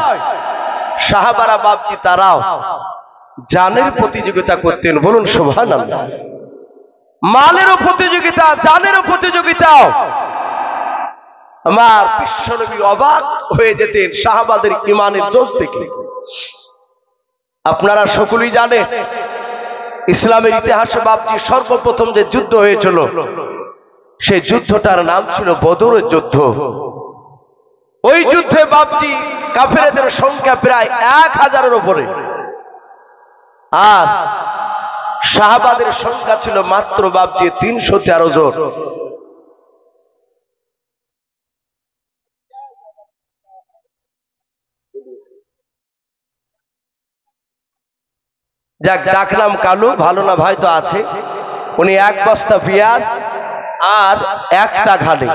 সাহাবারা বাপজি তারাও জানের প্রতিযোগিতা করতেন। বলুন সুবহানাল্লাহ। মালেরও প্রতিযোগিতা জানেরও প্রতিযোগিতা। আমার বিশ্বনবী অবাক হয়ে যেতেন সাহাবাদের ঈমানের জোর দেখে। আপনারা সকলেই জানেন ইসলামের ইতিহাসে বাপজি সর্বপ্রথম যে যুদ্ধ হয়েছিল সেই যুদ্ধটার নাম ছিল বদরের যুদ্ধ। ওই যুদ্ধে বাপজি কাফেরদের সংখ্যা প্রায় 1000-এর উপরে আর সাহাবাদের সংখ্যা ছিল মাত্র বাপজি 313 জন। যাক ডাকনাম কালু ভালো না ভাই তো আছে। উনি 1 বস্তা পেঁয়াজ আর 1টা ঘানি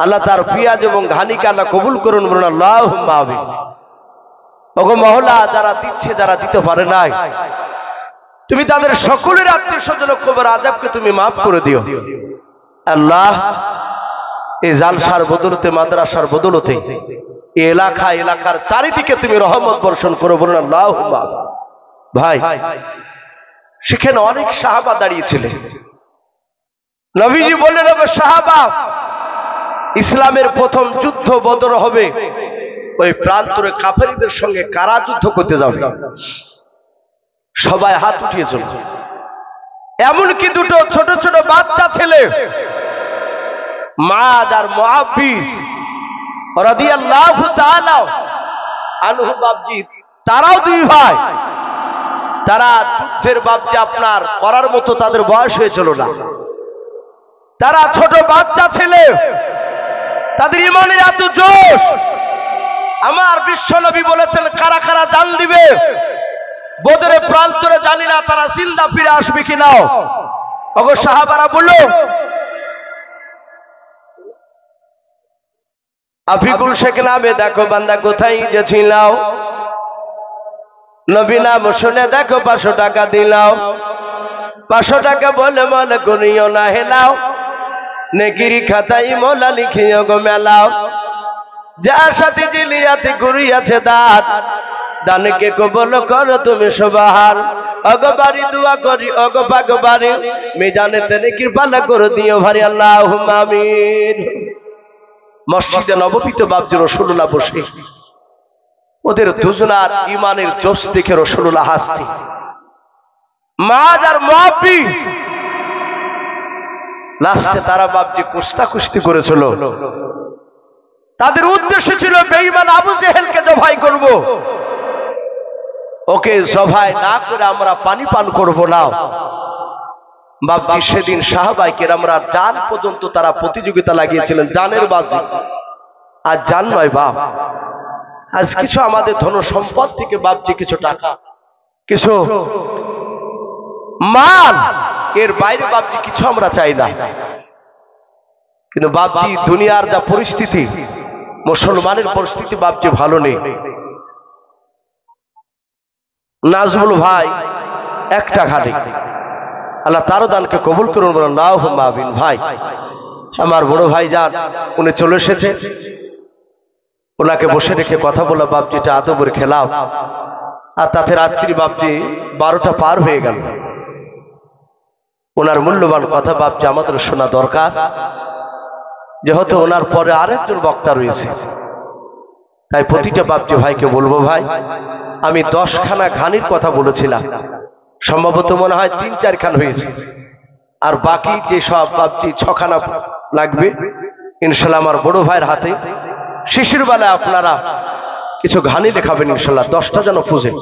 আল্লাহ তার পেঁয়াজ এবং ঘানিকে আল্লাহ কবুল করুন। বলুন আল্লাহুম্মা আমিন। ওগো মহলা যারা দিচ্ছে যারা দিতে পারে নাই তুমি তাদের সকলের আত্মীয় স্বজন কবর আযাবকে তুমি মাফ করে দিও আল্লাহ। এই জালসার বদলতে মাদ্রাসার বদলতে এই এলাকার চারিদিকে তুমি রহমত বর্ষণ করো। বলুন আল্লাহুম্মা আমিন। ভাই সেখানে অনেক সাহাবা দাঁড়িয়েছিলেন। নবীজি বললেন ওগো সাহাবা ইসলামের প্রথম যুদ্ধ বদর হবে ওই প্রান্তরে কাফেরদের সঙ্গে কারা যুদ্ধ করতে যাবে। সবাই হাত উঠিয়েছিল। এমনকি দুটো ছোট ছোট বাচ্চা ছেলে মাদ আর মুআব্বিস রাদিয়াল্লাহু তাআলা আনহু বাপজি তারাও দুই ভাই। তারা যুদ্ধের বাপজি আপনার করার মতো তাদের বয়স হয়েছিল না। তারা ছোট বাচ্চা ছেলে তাদের ঈমানের এত জোশ। আমার বিশ্বনবী বলেছেন কারা কারা জান দিবে বদরের প্রান্তরে জানি না তারা জিন্দা ফিরে আসবে কিনা। ওগো সাহাবারা বলল আফিকুল শেখ নামে দেখো বান্দা কোথায় যে ছিলাও নবী নাম শুনে দেখো 500 টাকা দিলাও। 500 টাকা বলে মনে করিও না হেলাও নেকির খাতাই মোলা লিখিও গো মেলাও। যার সাথে জিলিয়াতে করিয়াছে দানকে কবুল করো তুমি সবার। অগবারি দোয়া করি অগ পাকবারি মিজানেতে নেকির পাল্লা করে দিও ভারি আল্লাহুম্মা আমিন। মসজিদে নববীতে বাপজি রাসূলুল্লাহ বসে ওদের দুজনার ঈমানের জোশ দেখে রাসূলুল্লাহ হাসছে। মাদ আর মুআব্বিস লাস্টে তারা বাপজি কুস্তি করেছিল। তাদের উদ্দেশ্য ছিল বেঈমান আবু জেহেলকে জবাই করব। ওকে জবাই না করে আমরা পানি পান করব না। বাপজি সেদিন সাহাবায়ে কেরামরা জান পর্যন্ত তারা প্রতিযোগিতা লাগিয়েছিলেন জানের বাজি। আর জান নয় বাপ আজ কিছু আমাদের ধন সম্পদ থেকে বাপজি কিছু টাকা কিছু মাল এর বাইরে বাপজি কিছু আমরা চাই না। কিন্তু বাপজি দুনিয়ার যা পরিস্থিতি মুসলমানের পরিস্থিতি বাপজি ভালো নেই। নাজমুল ভাই 1টা ঘানি আল্লাহ তার দানকে কবুল করুন। বলুন আল্লাহুম্মা আমিন। ভাই আমার বড় ভাই যান উনি চলে এসেছে ওনাকে বসে রেখে কথা বলা বাপজিটা আদবের খেলাও। আর তাতে রাত্রি বাপজি 12টা পার হয়ে গেল। ওনার মূল্যবান কথা ভাবছি আমাদের শোনা দরকার, যেহেতু ওনার পরে আরেকজন বক্তা রয়েছে। তাই প্রতিটা বাপজি ভাইকে বলবো, ভাই আমি 10খানা ঘানির কথা বলেছিলাম, সম্ভবত মনে হয় 3-4 খান হয়েছে, আর বাকি যে সব বাপজি 6খানা লাগবে ইনশাল্লাহ আমার বড় ভাইয়ের হাতে। শিশির বেলায় আপনারা কিছু ঘানি লেখাবেন ইনশাল্লাহ, 10টা যেন পুজে।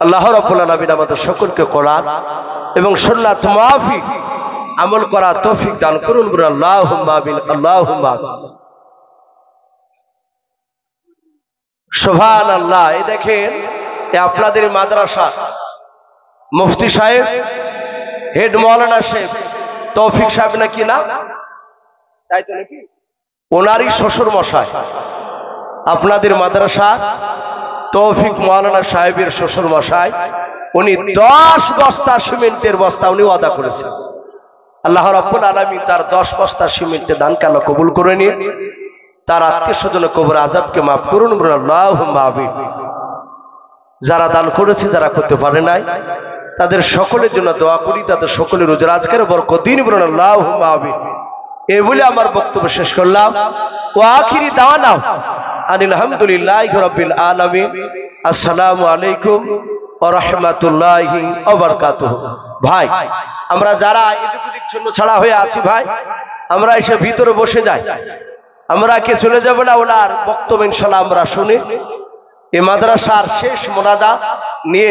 আল্লাহ রাব্বুল আলামিন আমাদের সকলকে কোরআন এবং সুন্নাত মুআফিক আমল করা তৌফিক দান করুন, বলুন আল্লাহুম্মা আমিন, আল্লাহুম্মা আমিন। সুবহানাল্লাহ। এই দেখেন আপনাদের মাদ্রাসা মুফতি সাহেব, হেড মাওলানা সাহেব তৌফিক সাহেব নাকি না, তাই তো নাকি? ওনারই শ্বশুর মশাই আপনাদের মাদ্রাসা তৌফিক মাওলানা সাহেবের শ্বশুর মশাই, উনি 10 বস্তা সিমেন্টের বস্তা উনি ওয়াদা করেছেন। আল্লাহ রাব্বুল আলামিন তার 10 বস্তা সিমেন্টের দান কালা কবুল করে নিয়ে তার আত্মীয় স্বজনের কবর আযাবকে মাফ করুন, বলুন আল্লাহুম্মা আমিন। যারা দান করেছে, যারা করতে পারে নাই, তাদের সকলের জন্য দোয়া করি, তাদের সকলের রোজা আজকের বরকত দিন, বলুন আল্লাহুম্মা আমিন। এই বলে আমার বক্তব্য শেষ করলাম। ওয়া আখিরি দাওয়ানা আনিল হামদুলিল্লাহি রাব্বিল আলামিন। আসসালামু আলাইকুম ওয়া রাহমাতুল্লাহি ওয়া বারাকাতুহু। ভাই আমরা যারা এদিক ওদিক জন্য ছাড়া হয়ে আছি, ভাই আমরা এসে ভিতরে বসে যাই, আমরা কে চলে যাব না, ওনার বক্তব্য ইনশাআল্লাহ আমরা শুনি। এই মাদ্রাসার শেষ মোনাজাত নিয়ে